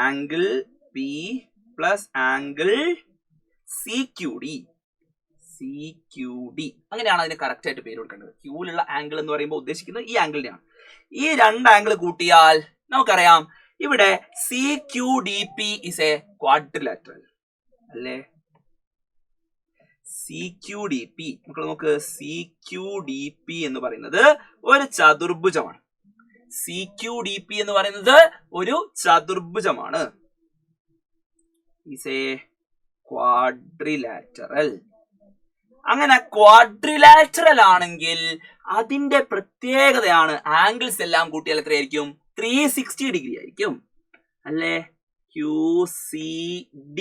angle P plus angle CQD, അങ്ങനെയാണ് അതിന് കറക്റ്റ് ആയിട്ട് പേര് കൊടുക്കേണ്ടത്. ക്യൂലുള്ള ആംഗിൾ എന്ന് പറയുമ്പോൾ ഉദ്ദേശിക്കുന്നത് ഈ ആംഗിളിനെയാണ്. ഈ രണ്ട് ആംഗിൾ കൂട്ടിയാൽ നമുക്കറിയാം ഇവിടെ CQDP is a quadrilateral അല്ലേ? CQDP നമുക്ക് നോക്ക്, CQDP എന്ന് പറയുന്നത് ഒരു ചതുർഭുജമാണ്. CQDP എന്ന് പറയുന്നത് ഒരു ചതുർഭുജമാണ്. is a quadrilateral. അങ്ങനെ ക്വാഡ്രിലാറ്ററൽ ആണെങ്കിൽ അതിന്റെ പ്രത്യേകതയാണ് ആംഗിൾസ് എല്ലാം കൂട്ടിയാൽ എത്രയായിരിക്കും? 360 ഡിഗ്രി ആയിരിക്കും അല്ലേ? QCD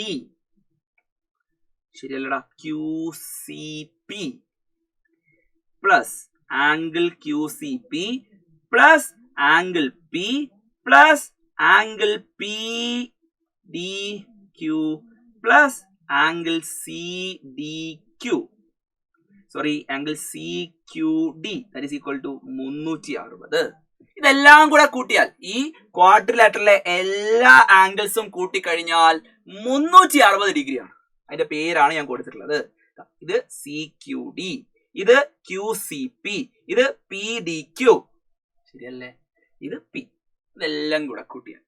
ശരിയല്ലടാ? QCP plus angle QCP plus angle P plus angle PDQ plus angle CDQ, sorry angle CQD, that is equal to 360. ഇതെല്ലാം കൂടെ കൂട്ടിയാൽ ഈ ക്വാഡ്രിലാറ്ററിലെ എല്ലാ ആംഗിൾസും കൂട്ടിക്കഴിഞ്ഞാൽ 360 ഡിഗ്രിയാണ്. അതിന്റെ പേരാണ് ഞാൻ കൊടുത്തിട്ടുള്ളത്. ഇത് CQD, ഇത് QCP, ഇത് PDQ, ശരിയല്ലേ? ഇത് P. ഇതെല്ലാം കൂടെ കൂട്ടിയാൽ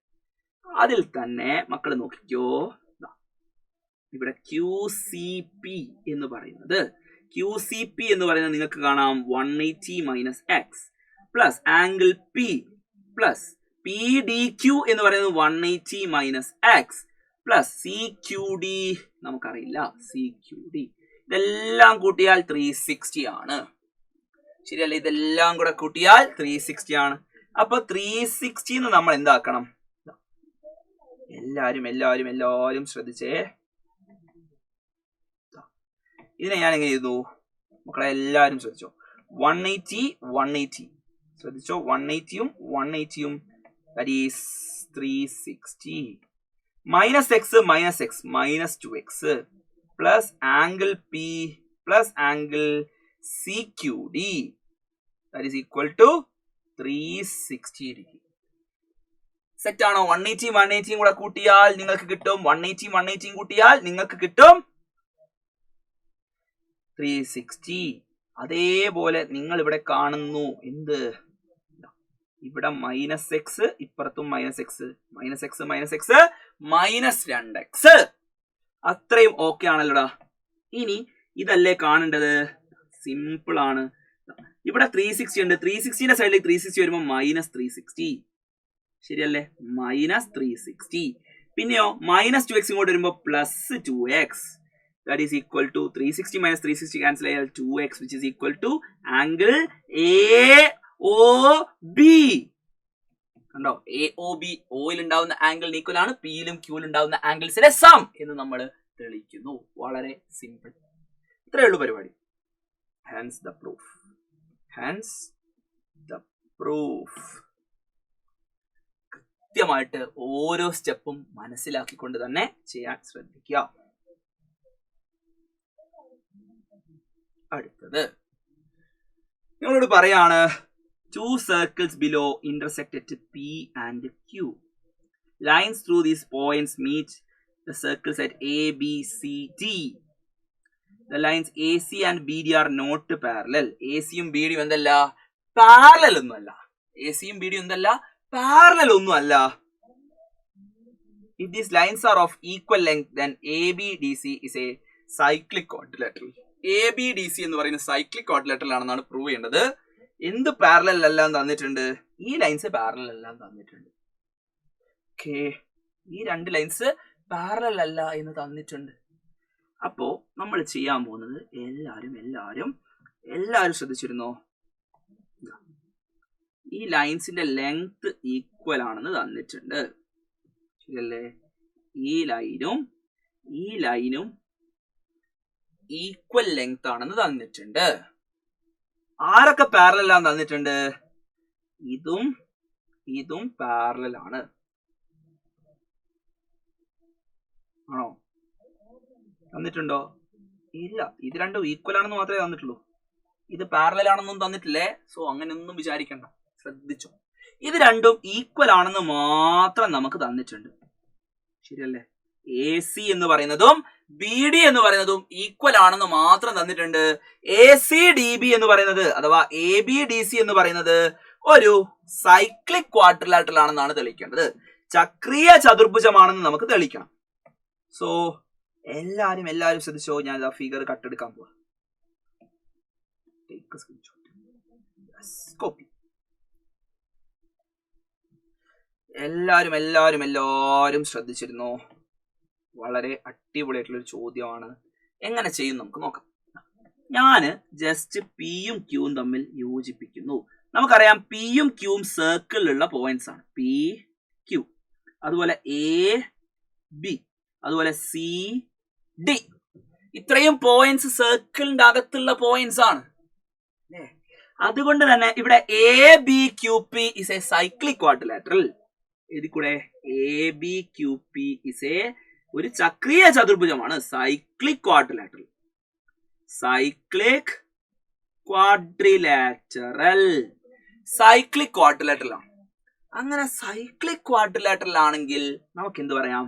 അതിൽ തന്നെ മക്കൾ നോക്കിക്കോ, ഇവിടെ QCP എന്ന് പറയുന്നത് നിങ്ങൾക്ക് കാണാം 180 minus X plus angle P plus PDQ എന്ന് പറയുന്നത് 180 minus X plus C Q D നമുക്കറിയില്ല, സി ക്യു ഡി. ഇതെല്ലാം കൂട്ടിയാൽ 360 ആണ്. ശരിയല്ലേ? ഇതെല്ലാം കൂടെ കൂട്ടിയാൽ 360 ആണ്. അപ്പൊ 360 നമ്മൾ എന്താക്കണം? എല്ലാരും ശ്രദ്ധിച്ചേ. ഇതിനെ ഞാൻ എങ്ങനെ ചെയ്തു മക്കളെ? എല്ലാരും ശ്രദ്ധിച്ചോ. 180 ശ്രദ്ധിച്ചോ. 180യും 180യും that is 360 minus x minus 2x plus angle P plus angle CQD that is equal to 360 degree. Set ആണോ? 180 കൂടെ കൂട്ടിയാൽ നിങ്ങൾക്ക് കിട്ടും 180 കൂട്ടിയാൽ നിങ്ങൾക്ക് കിട്ടും 360. അതേപോലെ നിങ്ങൾ ഇവിടെ കാണുന്നു എന്ത്? ഇവിടെ മൈനസ് എക്സ്, ഇപ്പുറത്തും മൈനസ് എക്സ്, മൈനസ് 2x. അത്രയും ഓക്കെ ആണല്ലോടാ. ഇനി ഇതല്ലേ കാണേണ്ടത്? സിമ്പിൾ ആണ്. ഇവിടെ 360 ഉണ്ട്. 360ന്റെ സൈഡിൽ 360 വരുമ്പോൾ മൈനസ് 360. ശരിയല്ലേ? മൈനസ് 360. പിന്നെയോ മൈനസ് 2x ഇങ്ങോട്ട് വരുമ്പോൾ plus 2x. That is equal to 360 minus 360 cancel ചെയ്യാൽ 2x which is equal to angle AOB. കണ്ടോ? AOB, ഓയിൽ ഉണ്ടാവുന്ന ആംഗിൾ ഈക്വൽ ആണ് പിയിലും ക്യൂവിൽ ഉണ്ടാവുന്ന ആംഗിൾസിന്റെ സം എന്ന് നമ്മൾ തെളിയിക്കുന്നു. വളരെ സിമ്പിൾ. ഇത്രയേ ഉള്ളൂ പരിപാടി. Hence the proof. കൃത്യമായിട്ട് ഓരോ സ്റ്റെപ്പും മനസ്സിലാക്കിക്കൊണ്ട് തന്നെ ചെയ്യാൻ ശ്രദ്ധിക്കുക. അടുത്തത് നിങ്ങളോട് പറയാണ്, 2 circles below intersect at P and Q. Lines through these points meet the circles at A, B, C, D. The lines AC and BD are not parallel. ACയും BDയും എന്തല്ല? പാരലൽ ഒന്നുമല്ല. ACയും BDയും എന്തല്ല? പാരലൽ ഒന്നുമല്ല. If these lines are of equal length, then ABDC is a cyclic quadrilateral. ABDC എന്ന് പറയുന്ന cyclic quadrilateral ആണെന്നാണ് prove ചെയ്യേണ്ടത്. എന്ത് parallel എല്ലാം തന്നിട്ടുണ്ട്? ഈ ലൈൻസ് പാരലൽ എല്ലാം തന്നിട്ടുണ്ട്. ഓക്കേ, ഈ 2 ലൈൻസ് പാരലൽ അല്ല എന്ന് തന്നിട്ടുണ്ട്. അപ്പോ നമ്മൾ ചെയ്യാൻ പോകുന്നത് എല്ലാരും ശ്രദ്ധിച്ചിരുന്നോ? ഈ ലൈൻസിന്റെ ലെങ്ത് ഈക്വൽ ആണെന്ന് തന്നിട്ടുണ്ട്. ശരിയല്ലേ? ഈ ലൈനും ഈക്വൽ ലെങ്ത് ആണെന്ന് തന്നിട്ടുണ്ട്. ആരൊക്കെ പാരലൽ ആണെന്ന് തന്നിട്ടുണ്ട്? ഇതും പാരലൽ ആണ്. ആണോ? തന്നിട്ടുണ്ടോ? ഇല്ല. ഇത് രണ്ടും ഈക്വൽ ആണെന്ന് മാത്രമേ തന്നിട്ടുള്ളൂ. ഇത് പാരലൽ ആണെന്നും തന്നിട്ടില്ലേ. സോ അങ്ങനെയൊന്നും വിചാരിക്കണ്ട. ശ്രദ്ധിച്ചോ. ഇത് രണ്ടും ഈക്വൽ ആണെന്ന് മാത്രം നമുക്ക് തന്നിട്ടുണ്ട്. ശരിയല്ലേ? AC എന്ന് പറയുന്നതും BD എന്ന് പറയുന്നതും ഈക്വൽ ആണെന്ന് മാത്രം തന്നിട്ടുണ്ട്. ACDB എന്ന് പറയുന്നത് അഥവാ ABDC എന്ന് പറയുന്നത് ഒരു സൈക്ലിക് ക്വാഡ്രിലാറ്ററൽ ആണെന്നാണ് തെളിയിക്കേണ്ടത്. ചക്രീയ ചതുർഭുജമാണെന്ന് നമുക്ക് തെളിയിക്കണം. സോ എല്ലാരും ശ്രദ്ധിച്ചോ. ഞാൻ ആ ഫിഗർ കട്ടെടുക്കാൻ പോവാ. കോപ്പി. എല്ലാരും ശ്രദ്ധിച്ചിരുന്നോ? വളരെ അടിപൊളിയായിട്ടുള്ള ഒരു ചോദ്യമാണ്. എങ്ങനെ ചെയ്യും നമുക്ക് നോക്കാം. ഞാന് ജസ്റ്റ് പിയും ക്യൂവും തമ്മിൽ യോജിപ്പിക്കുന്നു. നമുക്കറിയാം പിയും ക്യൂവും സർക്കിളിലുള്ള പോയിന്റ്സ് ആണ്. പി ക്യൂ, അതുപോലെ AB, അതുപോലെ CD. ഇത്രയും പോയിന്റ്സ് സർക്കിളിന്റെ അകത്തുള്ള പോയിന്റ്സ് ആണ്. അതുകൊണ്ട് തന്നെ ഇവിടെ ABQP is a cyclic quadrilateral. ഇതിക്കൂടെ ABQP is a ഒരു ചക്രീയ ചതുർഭുജമാണ്. സൈക്ലിക് ക്വാഡ്രിലാറ്ററൽ ആണ്. അങ്ങനെ സൈക്ലിക് ക്വാഡ്രിലാറ്ററൽ ആണെങ്കിൽ നമുക്ക് എന്ത് പറയാം?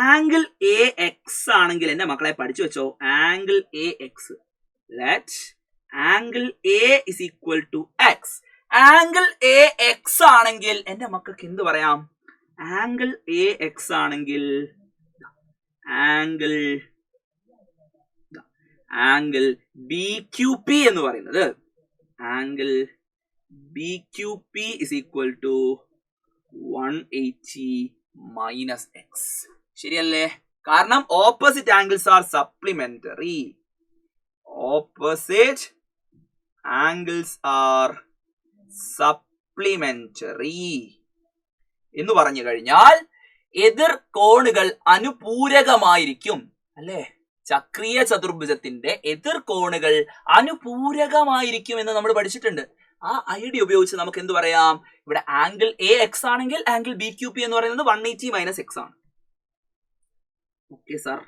ആംഗിൾ AX ആണെങ്കിൽ എന്റെ മക്കളെ പഠിച്ചു വെച്ചോ. Angle AX, let angle A is equal to X. Angle AX ആണെങ്കിൽ എന്റെ മക്കൾക്ക് എന്ത് പറയാം? ആംഗിൾ AX ആണെങ്കിൽ ആംഗിൾ BQP എന്ന് പറയുന്നത് angle BQP is equal to 180 minus X. ശരിയല്ലേ? കാരണം opposite angles are supplementary. Opposite angles are supplementary എന്ന് പറഞ്ഞു കഴിഞ്ഞാൽ എതിർ കോണുകൾ അനുപൂരകമായിരിക്കും അല്ലേ? ചക്രീയ ചതുർഭുജത്തിന്റെ എതിർ കോണുകൾ അനുപൂരകമായിരിക്കും എന്ന് നമ്മൾ പഠിച്ചിട്ടുണ്ട്. ആ ഐഡിയ ഉപയോഗിച്ച് നമുക്ക് എന്ത് പറയാം? ഇവിടെ ആംഗിൾ എ എക്സ് ആണെങ്കിൽ ആംഗിൾ ബി ക്യൂ പി എന്ന് പറയുന്നത് 180 മൈനസ് എക്സ് ആണ്. ഓക്കെ സാർ,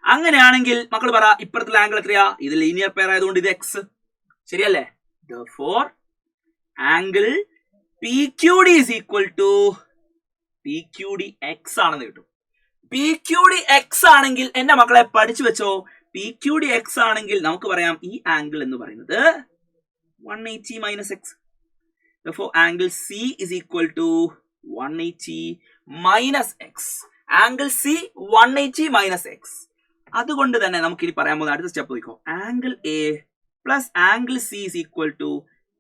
അങ്ങനെയാണെങ്കിൽ മക്കൾ പറ ഇപ്പുറത്തുള്ള ആംഗിൾ എത്രയാ? ഇത് ലീനിയർ പെയർ ആയതുകൊണ്ട് ഇത് എക്സ്, ശരിയല്ലേ? therefore angle P Q D is equal to P Q D X ആണെന്ന് കിട്ടും. പി ക്യൂ ഡി എക്സ് ആണെങ്കിൽ എന്റെ മക്കളെ പഠിച്ചു വെച്ചോ, പി ക്യൂ ഡി എക്സ് ആണെങ്കിൽ നമുക്ക് പറയാം ഈ ആംഗിൾ എന്ന് പറയുന്നത് 180 minus X. therefore angle C is equal to 180 minus X. Angle C 180 minus X. അതുകൊണ്ട് തന്നെ നമുക്ക് ഇനി പറയാൻ പോകുന്ന അടുത്ത സ്റ്റെപ്പ് നോക്കിക്കോ. Angle A plus angle C is equal to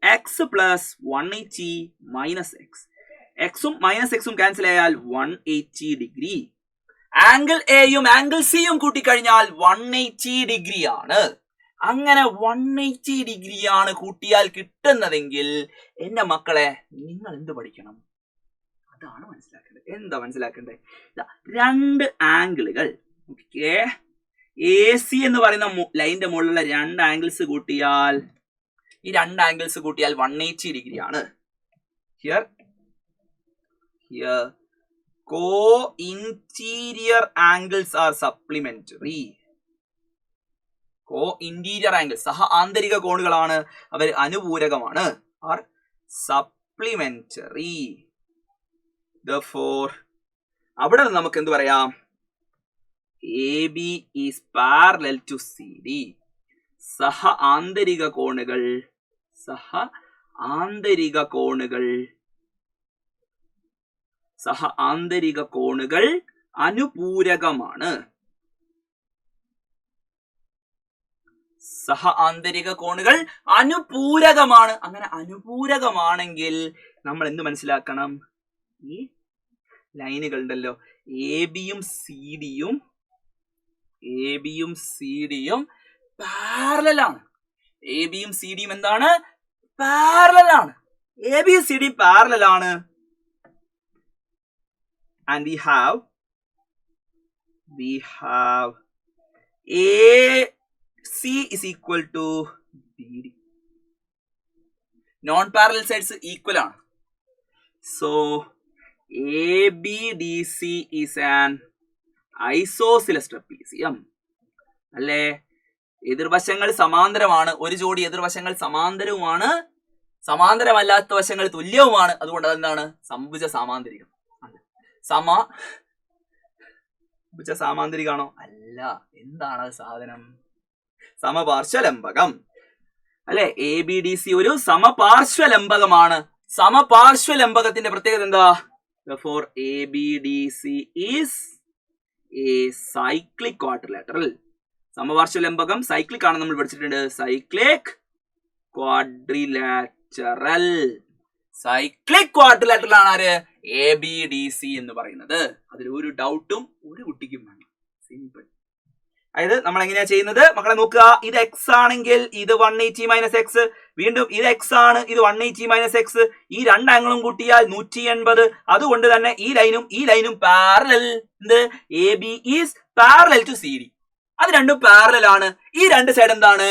X plus 180 minus X. എക്സും മൈനസ് എക്സും ക്യാൻസൽ ആയാൽ 180 ഡിഗ്രി. ആംഗിൾ എയും ആംഗിൾ സിയും കൂട്ടിക്കഴിഞ്ഞാൽ 180 ഡിഗ്രി ആണ്. അങ്ങനെ 180 ഡിഗ്രിയാണ് കൂട്ടിയാൽ കിട്ടുന്നതെങ്കിൽ എന്റെ മക്കളെ നിങ്ങൾ എന്ത് പഠിക്കണം? അതാണ് മനസ്സിലാക്കേണ്ടത്. എന്താ മനസ്സിലാക്കേണ്ടത്? രണ്ട് ആംഗിളുകൾ എ സി എന്ന് പറയുന്ന ലൈനിന്റെ മുകളിലുള്ള രണ്ട് ആംഗിൾസ് കൂട്ടിയാൽ, ഈ രണ്ട് ആംഗിൾസ് കൂട്ടിയാൽ 180 ഡിഗ്രി ആണ്. Here co-interior angles are supplementary. co-interior angles സഹ ആന്തരിക കോണുകളാണ്, അവർ അനുപൂരകമാണ്, ആർ സപ്ലിമെന്ററി. therefore അവിടെ നിന്ന് നമുക്ക് എന്ത് പറയാം? AB is parallel to CD. സഹ ആന്തരിക കോണുകൾ അനുപൂരകമാണ്. സഹ ആന്തരിക കോണുകൾ അനുപൂരകമാണ്. അങ്ങനെ അനുപൂരകമാണെങ്കിൽ നമ്മൾ എന്ത് മനസ്സിലാക്കണം? ഈ ലൈനുകൾ ഉണ്ടല്ലോ, എ ബിയും സി ഡിയും പാരലലാണ്. എ ബിയും സി ഡിയും എന്താണ്? പാരലലാണ്. എ ബി സി ഡി പാരലലാണ്. and we have AC is equal to BD. non-parallel sides equal ആണ്. so ABDC is an isosceles trapezium അല്ലേ? എതിർവശങ്ങൾ സമാന്തരമാണ്. ഒരു ജോഡി എതിർവശങ്ങൾ സമാന്തരവുമാണ്, സമാന്തരമല്ലാത്ത വശങ്ങൾ തുല്യവുമാണ്. അതുകൊണ്ട് അതെന്താണ്? സംഭുജ സാമാന്തരികം. ഭുജ സാമാന്തരികാണോ? അല്ല. എന്താണ് സാധനം? സമപാർശ്വലംബകം അല്ലെ? എ ബി ഡി സി ഒരു സമപാർശ്വലംബകമാണ്. സമപാർശ്വലംബകത്തിന്റെ പ്രത്യേകത എന്താ? therefore ABDC is a cyclic quadrilateral. സമപാർശ്വലംബകം സൈക്ലിക് ആണ്, നമ്മൾ പഠിച്ചിട്ടുണ്ട്. Cyclic quadrilateral. സൈക്ലിക് ക്വാഡ്രിലാറ്ററൽ ആണ് ആര്? ABDC എന്ന് പറയുന്നത്. അതിൽ ഒരു ഡൗട്ടും ഒരു കുട്ടിക്കും വേണം. സിമ്പിൾ. അതായത് നമ്മൾ എങ്ങനെയാ ചെയ്യുന്നത് മക്കളെ നോക്കുക. ഇത് എക്സ് ആണെങ്കിൽ ഇത് 180 മൈനസ് എക്സ്. വീണ്ടും ഇത് എക്സ് ആണ്, ഇത് 180 മൈനസ് എക്സ്. ഈ രണ്ട് ആംഗിളും കൂട്ടിയാൽ 180. അതുകൊണ്ട് തന്നെ ഈ ലൈനും പാരലൽ. എന്ത്? AB is parallel to CD. അത് രണ്ടും പാരലൽ ആണ്. ഈ രണ്ട് സൈഡ് എന്താണ്?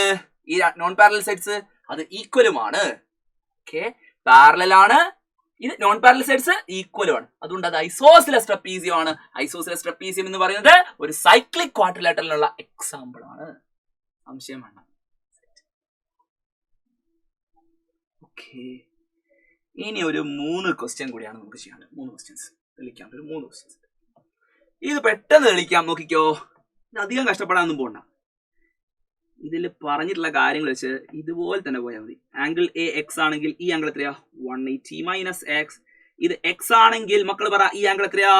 ഈ നോൺ പാരലൽ സൈഡ്സ് അത് ഈക്വലുമാണ്. ഓക്കെ, പാരലൽ ആണ്. ഇത് നോൺ പാരലൽ സൈഡ്സ് ഈക്വലും ആണ്. അതുകൊണ്ട് അത് ഐസോസിലസ് ട്രപ്പീസിയം ആണ്. ഐസോസിലസ് ട്രപ്പീസിയം എന്ന് പറയുന്നത് ഒരു സൈക്ലിക് ക്വാഡ്രിലാറ്ററലിനുള്ള എക്സാമ്പിൾ ആണ്. സംശയം വേണ്ട. ഓക്കെ, ഇനി ഒരു 3 ക്വസ്റ്റ്യൻ കൂടിയാണ് നമുക്ക് ചെയ്യാനുള്ളത്. 3 ക്വസ്റ്റ്യൻസ് തെളിയിക്കാം. ഒരു 3 ക്വസ്റ്റ്യൻസ് ഇത് പെട്ടെന്ന് തെളിയിക്കാം. നോക്കിക്കോ, അധികം കഷ്ടപ്പെടാനൊന്നും പോകണ്ട. ഇതിൽ പറഞ്ഞിട്ടുള്ള കാര്യങ്ങൾ വെച്ച് ഇതുപോലെ തന്നെ പോയാൽ മതി. ആംഗിൾ എ എക്സ് ആണെങ്കിൽ ഈ ആംഗിൾ എത്രയാ? 180 മൈനസ് എക്സ്. ഇത് എക്സ് ആണെങ്കിൽ മക്കൾ പറ ഈ ആംഗിൾ എത്രയാ?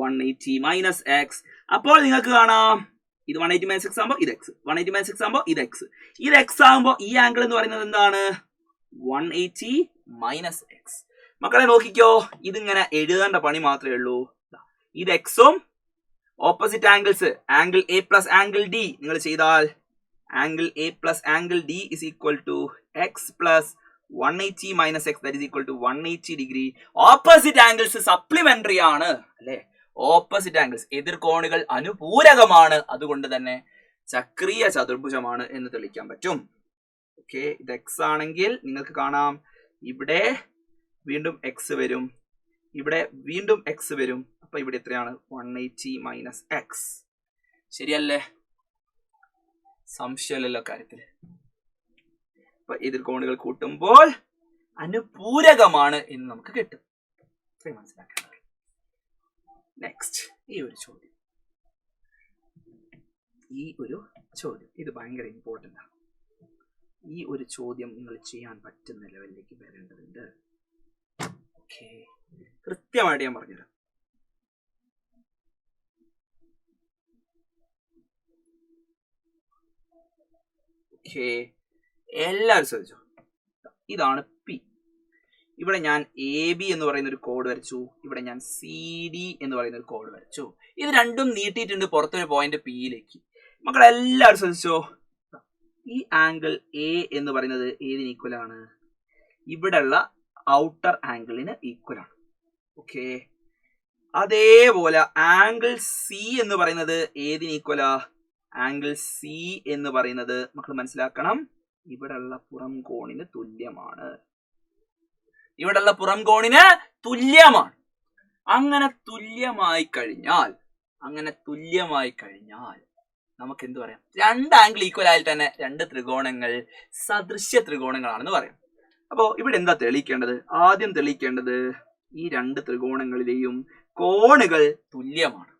180 മൈനസ് എക്സ്. അപ്പോൾ നിങ്ങൾക്ക് കാണാം ഇത് 180 മൈനസ് എക്സ് ആകുമ്പോൾ ഇത് എക്സ്, 180 മൈനസ് എക്സ് ആകുമ്പോൾ ഇത് എക്സ്. ഇത് എക്സ് ആകുമ്പോൾ ഈ ആംഗിൾ എന്ന് പറയുന്നത് എന്താണ്? 180 മൈനസ് എക്സ്. മക്കളെ നോക്കിക്കോ, ഇതിങ്ങനെ എഴുതേണ്ട പണി മാത്രമേ ഉള്ളൂ. ഇത് എക്സും opposite angles angle A plus angle D നിങ്ങൾ ചെയ്താൽ angle A plus angle D is equal to X plus 180 minus X that is equal to 180 degree. Opposite angles supplementary ആണ് അല്ലെ. ഓപ്പോസിറ്റ് ആംഗിൾസ് എതിർകോണുകൾ അനുപൂരകമാണ്, അതുകൊണ്ട് തന്നെ ചക്രീയ ചതുർഭുജമാണ് എന്ന് തെളിയിക്കാൻ പറ്റും. ഓക്കെ, ഇത് എക്സ് ആണെങ്കിൽ നിങ്ങൾക്ക് കാണാം ഇവിടെ വീണ്ടും എക്സ് വരും, ഇവിടെ വീണ്ടും എക്സ് വരും. അപ്പൊ ഇവിടെ എത്രയാണ്? 180 മൈനസ് എക്സ്. ശരിയല്ലേ? സംശയമല്ലല്ലോ കാര്യത്തിൽ. അപ്പൊ എതിർകോണുകൾ കൂട്ടുമ്പോൾ അനുപൂരകമാണ് എന്ന് നമുക്ക് കിട്ടും. മനസ്സിലാക്കാം. നെക്സ്റ്റ് ഈ ഒരു ചോദ്യം ഇത് ഭയങ്കര ഇമ്പോർട്ടൻ്റ് ആണ്. ഈ ഒരു ചോദ്യം നിങ്ങൾ ചെയ്യാൻ പറ്റുന്ന ലെവലിലേക്ക് വരേണ്ടതുണ്ട്. ഓക്കെ, കൃത്യമായിട്ട് ഞാൻ പറഞ്ഞുതരാം. ഓക്കെ, എല്ലാവരും ശ്രദ്ധിച്ചോ. ഇതാണ് പി. ഇവിടെ ഞാൻ എ ബി എന്ന് പറയുന്ന ഒരു കോഡ് വരച്ചു, ഇവിടെ ഞാൻ സി ഡി എന്ന് പറയുന്ന ഒരു കോഡ് വരച്ചു. ഇത് രണ്ടും നീട്ടിയിട്ടുണ്ട് പുറത്തൊരു പോയിന്റ് പിയിലേക്ക്. മക്കളെല്ലാവരും ശ്രദ്ധിച്ചോ. ഈ ആംഗിൾ എ എന്ന് പറയുന്നത് ഏതിന് ഈക്വൽ ആണ്? ഇവിടെയുള്ള ഔട്ടർ ആംഗിളിന് ഈക്വൽ ആണ്. ഓക്കെ, അതേപോലെ ആംഗിൾ സി എന്ന് പറയുന്നത് ഏതിന് ഈക്വലാ? ആംഗിൾ സി എന്ന് പറയുന്നത് മക്കൾ മനസ്സിലാക്കണം, ഇവിടെയുള്ള പുറം കോണിന് തുല്യമാണ്. ഇവിടെയുള്ള പുറം കോണിന് തുല്യമാണ്. അങ്ങനെ തുല്യമായി കഴിഞ്ഞാൽ നമുക്ക് എന്ത് പറയാം? രണ്ട് ആംഗിൾ ഈക്വൽ ആയാൽ തന്നെ രണ്ട് ത്രികോണങ്ങൾ സദൃശ്യ ത്രികോണങ്ങളാണെന്ന് പറയാം. അപ്പോ ഇവിടെ എന്താ തെളിയിക്കേണ്ടത്? ആദ്യം തെളിയിക്കേണ്ടത് ഈ രണ്ട് ത്രികോണങ്ങളിലെയും കോണുകൾ തുല്യമാണ്.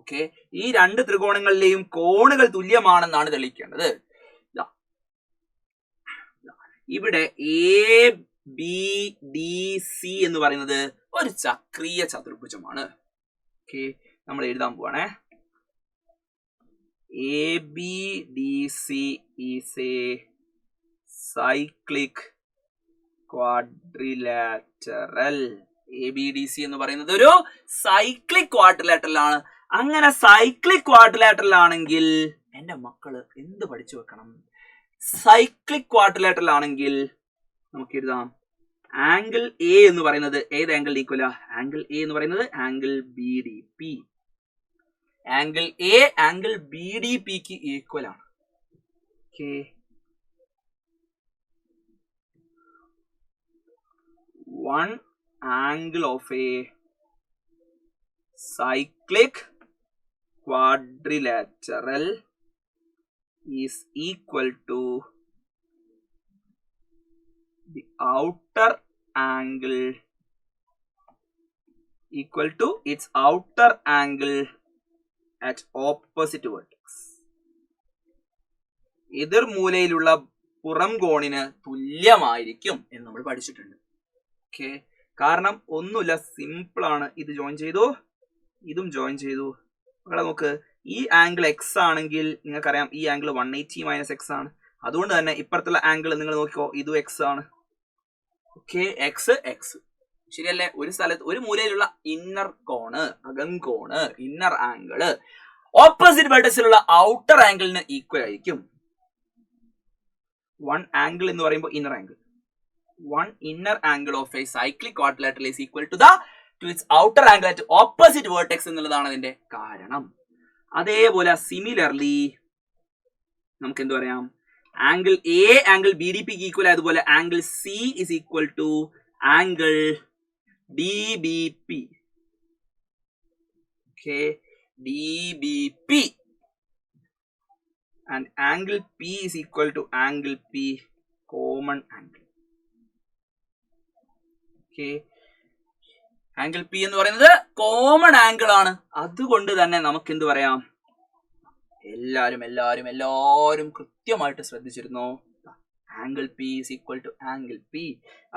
ഓക്കെ, ഈ രണ്ട് ത്രികോണങ്ങളിലെയും കോണുകൾ തുല്യമാണെന്നാണ് തെളിയിക്കേണ്ടത്. ഇവിടെ എ ബി ഡി സി എന്ന് പറയുന്നത് ഒരു ചക്രീയ ചതുർഭുജമാണ്. ഓക്കെ, നമ്മൾ എഴുതാൻ പോവാണേ. A B D C is A cyclic quadrilateral. A B D C എന്ന് പറയുന്നത് ഒരു സൈക്ലിക് ക്വാഡ്രിലാറ്ററൽ ആണ്. അങ്ങനെ സൈക്ലിക് ക്വാഡ്രിലാറ്ററൽ ആണെങ്കിൽ എന്റെ മക്കള് എന്ത് പഠിച്ചു വെക്കണം? സൈക്ലിക് ക്വാഡ്രിലാറ്ററൽ ആണെങ്കിൽ നമുക്ക് എഴുതാം ആംഗിൾ എ എന്ന് പറയുന്നത് ഏത് ആംഗിൾ ഈക്വലാ? ആംഗിൾ എ എന്ന് പറയുന്നത് angle B D P. Angle A angle B D പിക്ക് ഈക്വൽ ആണ്. Okay, one angle of a cyclic quadrilateral is equal to the outer angle equal to its outer angle at opposite vertex. എതിർ മൂലയിലുള്ള പുറം കോണിന് തുല്യമായിരിക്കും എന്ന് നമ്മൾ പഠിച്ചിട്ടുണ്ട്. Okay, കാരണം ഒന്നുമില്ല, സിമ്പിൾ ആണ്. ഇത് ജോയിൻ ചെയ്തു, ഇതും ജോയിൻ ചെയ്തു. ഇവിടെ നോക്ക്, ഈ ആംഗിൾ എക്സ് ആണെങ്കിൽ നിങ്ങൾക്കറിയാം ഈ ആംഗിൾ 180 മൈനസ് എക്സ് ആണ്. അതുകൊണ്ട് തന്നെ ഇപ്പുറത്തുള്ള ആംഗിൾ നിങ്ങൾ നോക്കിക്കോ, ഇതും എക്സ് ആണ്. ഓക്കെ, എക്സ് എക്സ് ശരിയല്ലേ? ഒരു സ്ഥലത്ത് ഒരു മൂലയിലുള്ള ഇന്നർ കോണ്, അകംകോണ്, ഇന്നർ ആംഗിള് ഓപ്പോസിറ്റ് വെർട്ടക്സിലുള്ള ഔട്ടർ ആംഗിളിന് ഈക്വൽ ആയിരിക്കും. വൺ ആംഗിൾ എന്ന് പറയുമ്പോൾ inner angle, one inner angle of a cyclic quadrilateral is equal to its outer angle at opposite vertex എന്നുള്ളതാണ് അതിന്റെ കാരണം. അതേപോലെ സിമിലർലി നമുക്ക് എന്ത് പറയാം? Angle A angle B D പിക്ക് ഈക്വൽ ആയതുപോലെ angle C is equal to angle D B P. Okay, D B P and angle P is equal to angle P, common angle. Angle P എന്ന് പറയുന്നത് common angle ആണ്. അതുകൊണ്ട് തന്നെ നമുക്ക് എന്ത് പറയാം? എല്ലാരും കൃത്യമായിട്ട് ശ്രദ്ധിച്ചിരുന്നോ? Angle P is equal to angle P.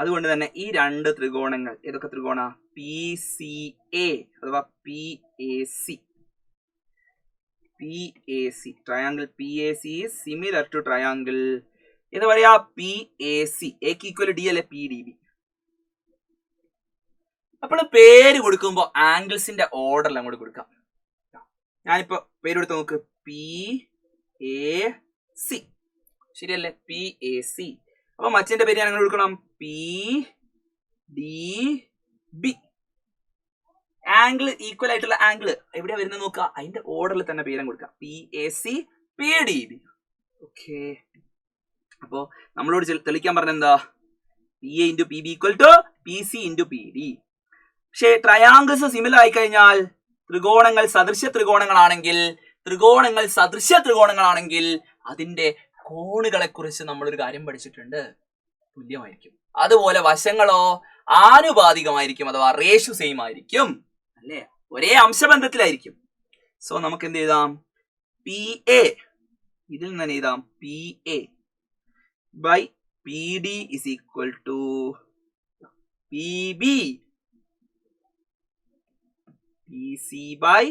അതുകൊണ്ട് തന്നെ ഈ രണ്ട് ത്രികോണങ്ങൾ ഏതൊക്കെ ത്രികോണ? പി സി എ അഥവാ P A C. Triangle P A C is similar to triangle എന്താ പറയാ? P A C. എക്ക് ഈക്വൽ ഡി അല്ലെ? P D B. അപ്പോൾ പേര് കൊടുക്കുമ്പോൾ ആംഗിൾസിന്റെ ഓർഡറിൽ അങ്ങോട്ട് കൊടുക്കാം. ഞാനിപ്പോ പേരെടുത്ത് നോക്ക്, പി എ സി, ശരിയല്ലേ? P A C. അപ്പൊ മച്ചിന്റെ പേര് ഞാൻ കൊടുക്കണം P D B. Angle equal ആയിട്ടുള്ള ആംഗിൾ എവിടെയാ വരുന്നത് നോക്കുക, അതിന്റെ ഓർഡറിൽ തന്നെ പേരും കൊടുക്കുക, P A C P D B. Okay, അപ്പോ നമ്മളോട് തെളിയിക്കാൻ പറഞ്ഞ എന്താ, P A into P B equal to P C into P D. പക്ഷേ ട്രയാങ്കിൾസ് സിമിലർ ആയി കഴിഞ്ഞാൽ, ത്രികോണങ്ങൾ സദൃശ്യ ത്രികോണങ്ങളാണെങ്കിൽ അതിന്റെ കോണുകളെ കുറിച്ച് നമ്മളൊരു കാര്യം പഠിച്ചിട്ടുണ്ട്, തുല്യമായിരിക്കും. അതുപോലെ വശങ്ങളോ ആനുപാതികമായിരിക്കും, അഥവാ റേഷ്യോ സെയിം ആയിരിക്കും, അല്ലേ? ഒരേ അംശബന്ധത്തിലായിരിക്കും. സോ നമുക്ക് എന്ത് എഴുതാം, പി എ, ഇതിൽ നിന്ന് തന്നെ എഴുതാം P A by P D is equal to P B P C by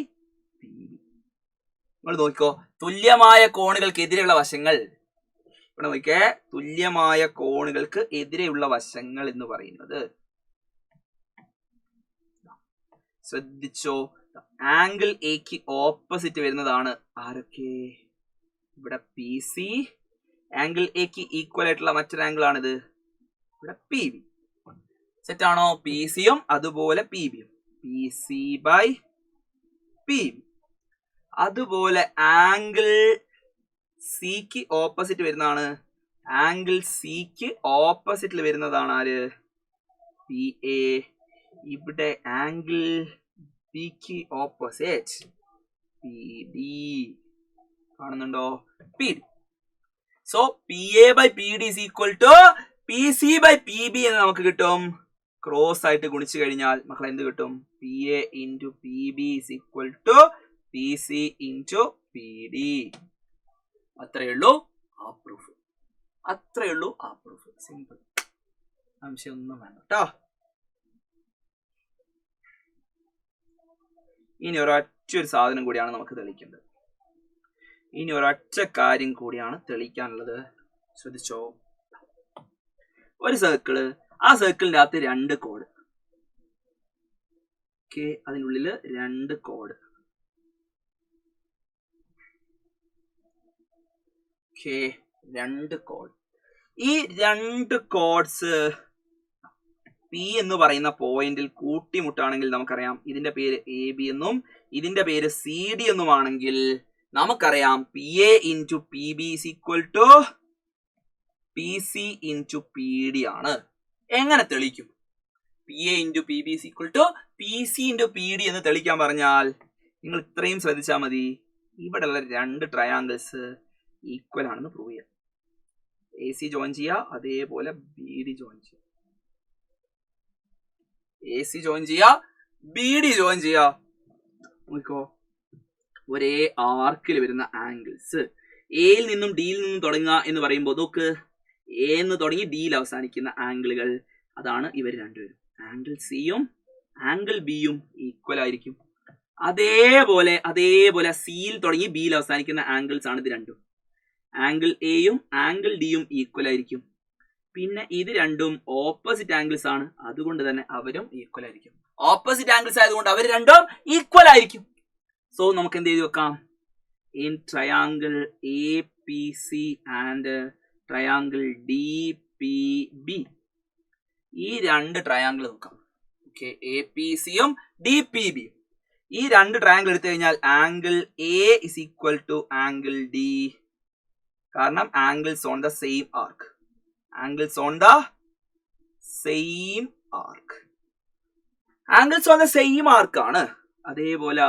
P D. നിങ്ങൾ നോക്കിക്കോ, തുല്യമായ കോണുകൾക്ക് എതിരെയുള്ള വശങ്ങൾ, ഇവിടെ നോക്കിയേ, തുല്യമായ കോണുകൾക്ക് എതിരെയുള്ള വശങ്ങൾ എന്ന് പറയുന്നത്, ശ്രദ്ധിച്ചോ, ആംഗിൾ എക്ക് ഓപ്പോസിറ്റ് വരുന്നതാണ് ആരൊക്കെ, ഇവിടെ പി സി. ആംഗിൾ എക്ക് ഈക്വൽ ആയിട്ടുള്ള മറ്റൊരു ആംഗിൾ ആണിത്, ഇവിടെ പി ബി. സെറ്റ് ആണോ? പി സിയും അതുപോലെ പി ബിയും, P C by P B. അതുപോലെ ആംഗിൾ സിക്ക് ഓപ്പോസിറ്റ് വരുന്നതാണ്, ആംഗിൾ സിക്ക് ഓപ്പോസിറ്റിൽ വരുന്നതാണ് ആര്, പി എ. ഇവിടെ ആംഗിൾ ബിക്ക് ഓപ്പോസിറ്റ് പി ഡി, കാണുന്നുണ്ടോ, P D. So P A by P D is equal to P C by P B എന്ന് നമുക്ക് കിട്ടും. ക്രോസ് ആയിട്ട് ഗുണിച്ചു കഴിഞ്ഞാൽ മക്കളെ എന്ത് കിട്ടും, P A into P B is equal to P C into P D. അത്രയുള്ളൂ ആ പ്രൂഫ്, അത്രയുള്ളൂ ആ പ്രൂഫ്. സിമ്പിൾ, സംശയമൊന്നും വേണ്ട കേട്ടോ. ഇനി ഒരൊറ്റൊരു സാധനം കൂടിയാണ് നമുക്ക് തെളിയിക്കേണ്ടത്, ഇനി ഒരൊറ്റ കാര്യം കൂടിയാണ് തെളിയിക്കാനുള്ളത്. ശ്രദ്ധിച്ചോ, ഒരു സർക്കിള്, ആ സർക്കിളിന്റെ അകത്ത് രണ്ട് കോഡ്, ഓക്കെ, അതിനുള്ളിൽ രണ്ട് കോഡ്, ഓക്കെ, രണ്ട് കോഡ്. ഈ രണ്ട് കോഡ്സ് പി എന്ന് പറയുന്ന പോയിന്റിൽ കൂട്ടിമുട്ടാണെങ്കിൽ നമുക്കറിയാം ഇതിന്റെ പേര് എ ബി എന്നും ഇതിന്റെ പേര് സി ഡി എന്നുമാണെങ്കിൽ നമുക്കറിയാം P A into P B is equal to P C into P D ആണ്. എങ്ങനെ തെളിയിക്കും? P A into P B is equal to P C into P D എന്ന് തെളിയിക്കാൻ പറഞ്ഞാൽ നിങ്ങൾ ഇത്രയും ശ്രദ്ധിച്ചാൽ മതി, ഇവിടെയുള്ള രണ്ട് ട്രയാങ്കിൾസ് ഈക്വൽ ആണെന്ന് പ്രൂവ് ചെയ്യാം. എ സി ജോയിൻ ചെയ്യുക, അതേപോലെ ബി ഡി ജോയിൻ ചെയ്യുക, എ സി ജോയിൻ ചെയ്യുക, ബി ഡി ജോയിൻ ചെയ്യുക. നോക്കോ, ഒരേ ആർക്കിൽ വരുന്ന ആംഗിൾസ്, എയിൽ നിന്നും ഡിയിൽ നിന്നും തുടങ്ങുക എന്ന് പറയുമ്പോൾ നോക്ക്, എ എന്ന് തുടങ്ങി ഡിയിൽ അവസാനിക്കുന്ന ആംഗിളുകൾ, അതാണ് ഇവർ രണ്ടുപേരും. ആംഗിൾ സിയും ആംഗിൾ ബിയും ഈക്വൽ ആയിരിക്കും. അതേപോലെ സിയിൽ തുടങ്ങി ബിയിൽ അവസാനിക്കുന്ന ആംഗിൾസ് ആണ് ഇത് രണ്ടും. ആംഗിൾ എയും ആംഗിൾ ഡിയും ഈക്വൽ ആയിരിക്കും. പിന്നെ ഇത് രണ്ടും ഓപ്പോസിറ്റ് ആംഗിൾസ് ആണ്, അതുകൊണ്ട് തന്നെ അവരും ഈക്വൽ ആയിരിക്കും. ഓപ്പോസിറ്റ് ആംഗിൾസ് ആയതുകൊണ്ട് അവർ രണ്ടും ഈക്വൽ ആയിരിക്കും. സോ നമുക്ക് എന്ത് ചെയ്ത് വെക്കാം, in triangle A P C and triangle D P B, ഈ രണ്ട് ട്രയാങ്കിൾ നോക്കാം. ഓക്കെ, എ പി സിയും ഡി പി ബിയും, ഈ രണ്ട് ട്രയാങ്കിൾ എടുത്തു കഴിഞ്ഞാൽ angle A is equal to angle D, കാരണം angles on the same arc, angles on the same arc, angles on the same arc ആണ്. അതേപോലെ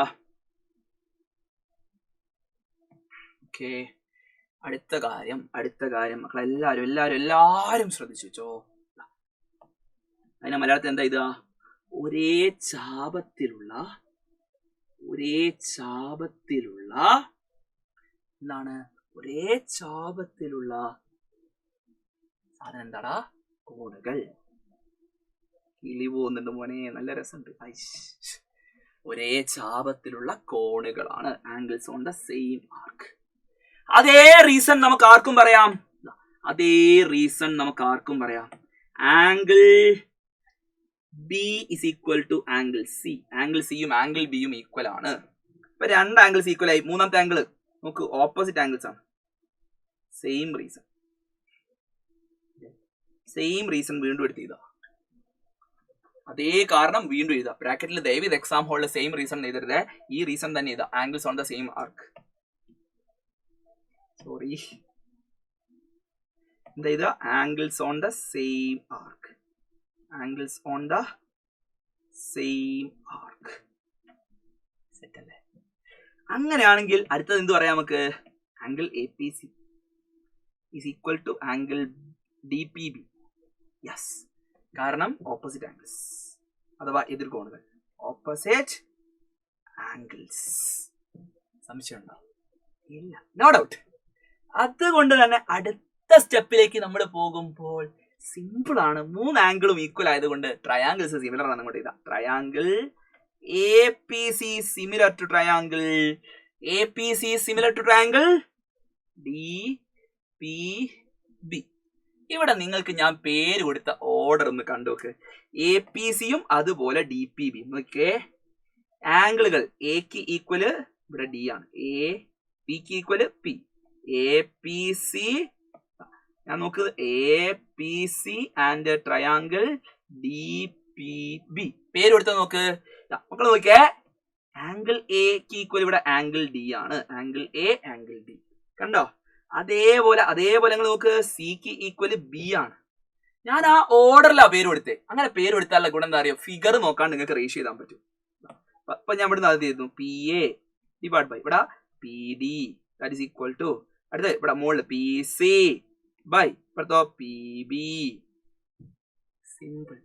ഓക്കെ, അടുത്ത കാര്യം മക്കൾ എല്ലാരും ശ്രദ്ധിച്ചു വെച്ചോ. അതിനെ മലയാളത്തിൽ എന്താ ഇതാ, ഒരേ ചാപത്തിലുള്ള എന്താണ്, ഒരേ ചാപത്തിലുള്ള സാധനം എന്താടാ, കോണുകൾ. കിളി പോകുന്നുണ്ട് മോനെ, നല്ല രസമുണ്ട്. ഒരേ ചാപത്തിലുള്ള കോണുകളാണ് angles on the same arc. അതേ റീസൺ നമുക്ക് ആർക്കും പറയാം, angle B is equal to angle C. Angle സിയും ആംഗിൾ ബിയും ഈക്വൽ ആണ്. ഇപ്പൊ 2 ആംഗിൾസ് ഈക്വൽ ആയി. മൂന്നാമത്തെ ആംഗിൾ നോക്ക് ഓപ്പോസിറ്റ് ആംഗിൾസ് ആണ്. സെയിം റീസൺ വീണ്ടും എടുത്ത് ചെയ്താ അതേ കാരണം വീണ്ടും എഴുതാ. ബ്രാക്കറ്റിൽ ദയവ് ഇത് എക്സാം ഹോളിൽ സെയിം റീസൺ എഴുതരുത്. ഈ റീസൺ തന്നെ എഴുതാ. Angles on the same arc. Sorry, എന്താ ഇത്? Angles on the same arc. Angles on the same arc. Set അല്ലേ? അങ്ങനെയാണെങ്കിൽ അടുത്തത് എന്ത് പറയാം നമുക്ക്? Angle A P C is equal to angle D P B. Yes, കാരണം ഓപ്പോസിറ്റ് ആംഗിൾസ് അഥവാ എതിർകോണുകൾ. Opposite angles. സംശയം ഉണ്ടോ? ഇല്ല, നോ ഡൗട്ട്. അതുകൊണ്ട് തന്നെ അടുത്ത സ്റ്റെപ്പിലേക്ക് നമ്മൾ പോകുമ്പോൾ സിമ്പിൾ ആണ്. 3 ആംഗിളും ഈക്വൽ ആയതുകൊണ്ട് ട്രയാംഗിൾസ് സിമിലർ ആണ്. അങ്ങോട്ട് ഇതാ triangle A P C similar to triangle A P C similar to triangle D P B. ഇവിടെ നിങ്ങൾക്ക് ഞാൻ പേര് കൊടുത്ത ഓർഡർ ഒന്ന് കണ്ടുനോക്ക്. എ പി സിയും അതുപോലെ ഡി പി ബി. നോക്കേ, ആംഗിളുകൾ എക്ക് ഈക്വല് ഇവിടെ ഡി ആണ്, A pick equal P. A P C ഞാൻ നോക്ക്, A P C and triangle D P B. പേര് കൊടുത്ത നോക്ക് മക്കൾ. നോക്കിയേ, ആംഗിൾ എക്ക് ഈക്വൽ ഇവിടെ ആംഗിൾ ഡി ആണ്. ആംഗിൾ എ ആംഗിൾ ഡി കണ്ടോ? അതേപോലെ നിങ്ങൾ നോക്ക്, സിക്ക് ഈക്വല് ബി ആണ്. ഞാൻ ആ ഓർഡറിലാണ് പേര് കൊടുത്തേ. അങ്ങനെ പേര് കൊടുത്താലുള്ള ഗുണം എന്താ അറിയോ? ഫിഗർ നോക്കാൻ നിങ്ങൾക്ക് റേഷ്യോ ചെയ്താൻ പറ്റും. അപ്പൊ ഞാൻ ഇവിടെ അത് ചെയ്തു, പി എ ഡിവൈഡ് ബൈ ഇവിടെ P D that is equal to അടുത്ത ഇവിടെ മുകളിൽ പി സി ബൈ ഇവിടുത്തെ പി ബി. സിമ്പിൾ.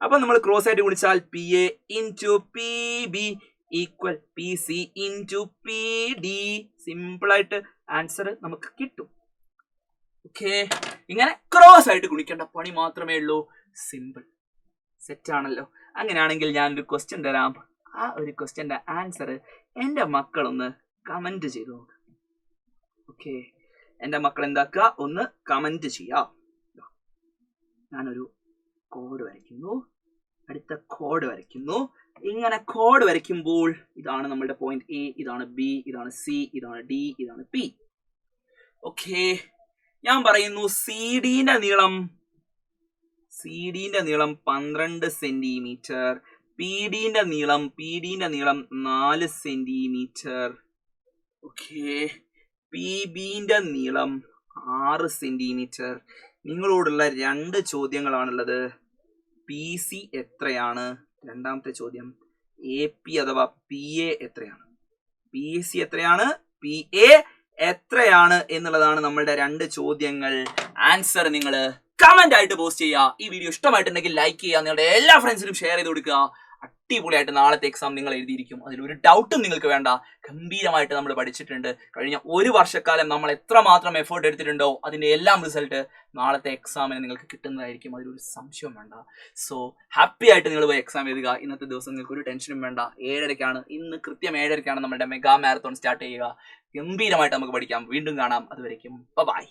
അപ്പൊ നമ്മൾ ക്രോസ് ആയിട്ട് ഗുണിച്ചാൽ P A into P B equal P C into P D. Simple ആയിട്ട് ആൻസർ നമുക്ക് കിട്ടും. ഓക്കെ, ഇങ്ങനെ ക്രോസ് ആയിട്ട് ഗുണിക്കേണ്ട പണി മാത്രമേ ഉള്ളൂ. സിമ്പിൾ. സെറ്റ് ആണല്ലോ? അങ്ങനെയാണെങ്കിൽ ഞാനൊരു ക്വസ്റ്റ്യൻ തരാം. ആ ഒരു ക്വസ്റ്റ്യന്റെ ആൻസർ എൻ്റെ മക്കളൊന്ന് കമന്റ് ചെയ്തു നോക്ക്. ഓക്കെ, എൻ്റെ മക്കൾ എന്താക്കുക, ഒന്ന് കമന്റ് ചെയ്യാം. ഞാനൊരു കോഡ് വരയ്ക്കുന്നു, അടുത്ത കോഡ് വരയ്ക്കുന്നു. ഇങ്ങനെ കോഡ് വരയ്ക്കുമ്പോൾ ഇതാണ് നമ്മളുടെ പോയിന്റ് എ, ഇതാണ് ബി, ഇതാണ് സി, ഇതാണ് ഡി, ഇതാണ് പി. ഓക്കെ, ഞാൻ പറയുന്നു സി ഡിന്റെ നീളം 12 സെന്റിമീറ്റർ, പി ഡിന്റെ നീളം 4 സെന്റിമീറ്റർ. ഓക്കെ, പി ബിന്റെ നീളം 6 സെന്റിമീറ്റർ. നിങ്ങളോടുള്ള 2 ചോദ്യങ്ങളാണുള്ളത്. പി സി എത്രയാണ്? രണ്ടാമത്തെ ചോദ്യം എ പി അഥവാ പി എ എത്രയാണ്? പി സി എത്രയാണ്? പി എ എത്രയാണ് എന്നുള്ളതാണ് നമ്മളുടെ 2 ചോദ്യങ്ങൾ. ആൻസർ നിങ്ങൾ കമന്റ് ആയിട്ട് പോസ്റ്റ് ചെയ്യുക. ഈ വീഡിയോ ഇഷ്ടമായിട്ടുണ്ടെങ്കിൽ ലൈക്ക് ചെയ്യുക, നിങ്ങളുടെ എല്ലാ ഫ്രണ്ട്സിനും ഷെയർ ചെയ്ത് കൊടുക്കുക. അടിപൊളിയായിട്ട് നാളത്തെ എക്സാം നിങ്ങൾ എഴുതിയിരിക്കും. അതിലൊരു ഡൗട്ടും നിങ്ങൾക്ക് വേണ്ട. ഗംഭീരമായിട്ട് നമ്മൾ പഠിച്ചിട്ടുണ്ട്. കഴിഞ്ഞ 1 വർഷക്കാലം നമ്മൾ എത്രമാത്രം എഫേർട്ട് എടുത്തിട്ടുണ്ടോ അതിന്റെ എല്ലാം റിസൾട്ട് നാളത്തെ എക്സാമിന് നിങ്ങൾക്ക് കിട്ടുന്നതായിരിക്കും. അതിലൊരു സംശയം വേണ്ട. സോ ഹാപ്പി ആയിട്ട് നിങ്ങൾ പോയി എക്സാം എഴുതുക. ഇന്നത്തെ ദിവസം നിങ്ങൾക്ക് ഒരു ടെൻഷനും വേണ്ട. 7:30 ഇന്ന് കൃത്യം 7:30 നമ്മുടെ മെഗാ മാരത്തോൺ സ്റ്റാർട്ട് ചെയ്യുക. ഗംഭീരമായിട്ട് നമുക്ക് പഠിക്കാം. വീണ്ടും കാണാം. അതുവരേക്കും ബൈ.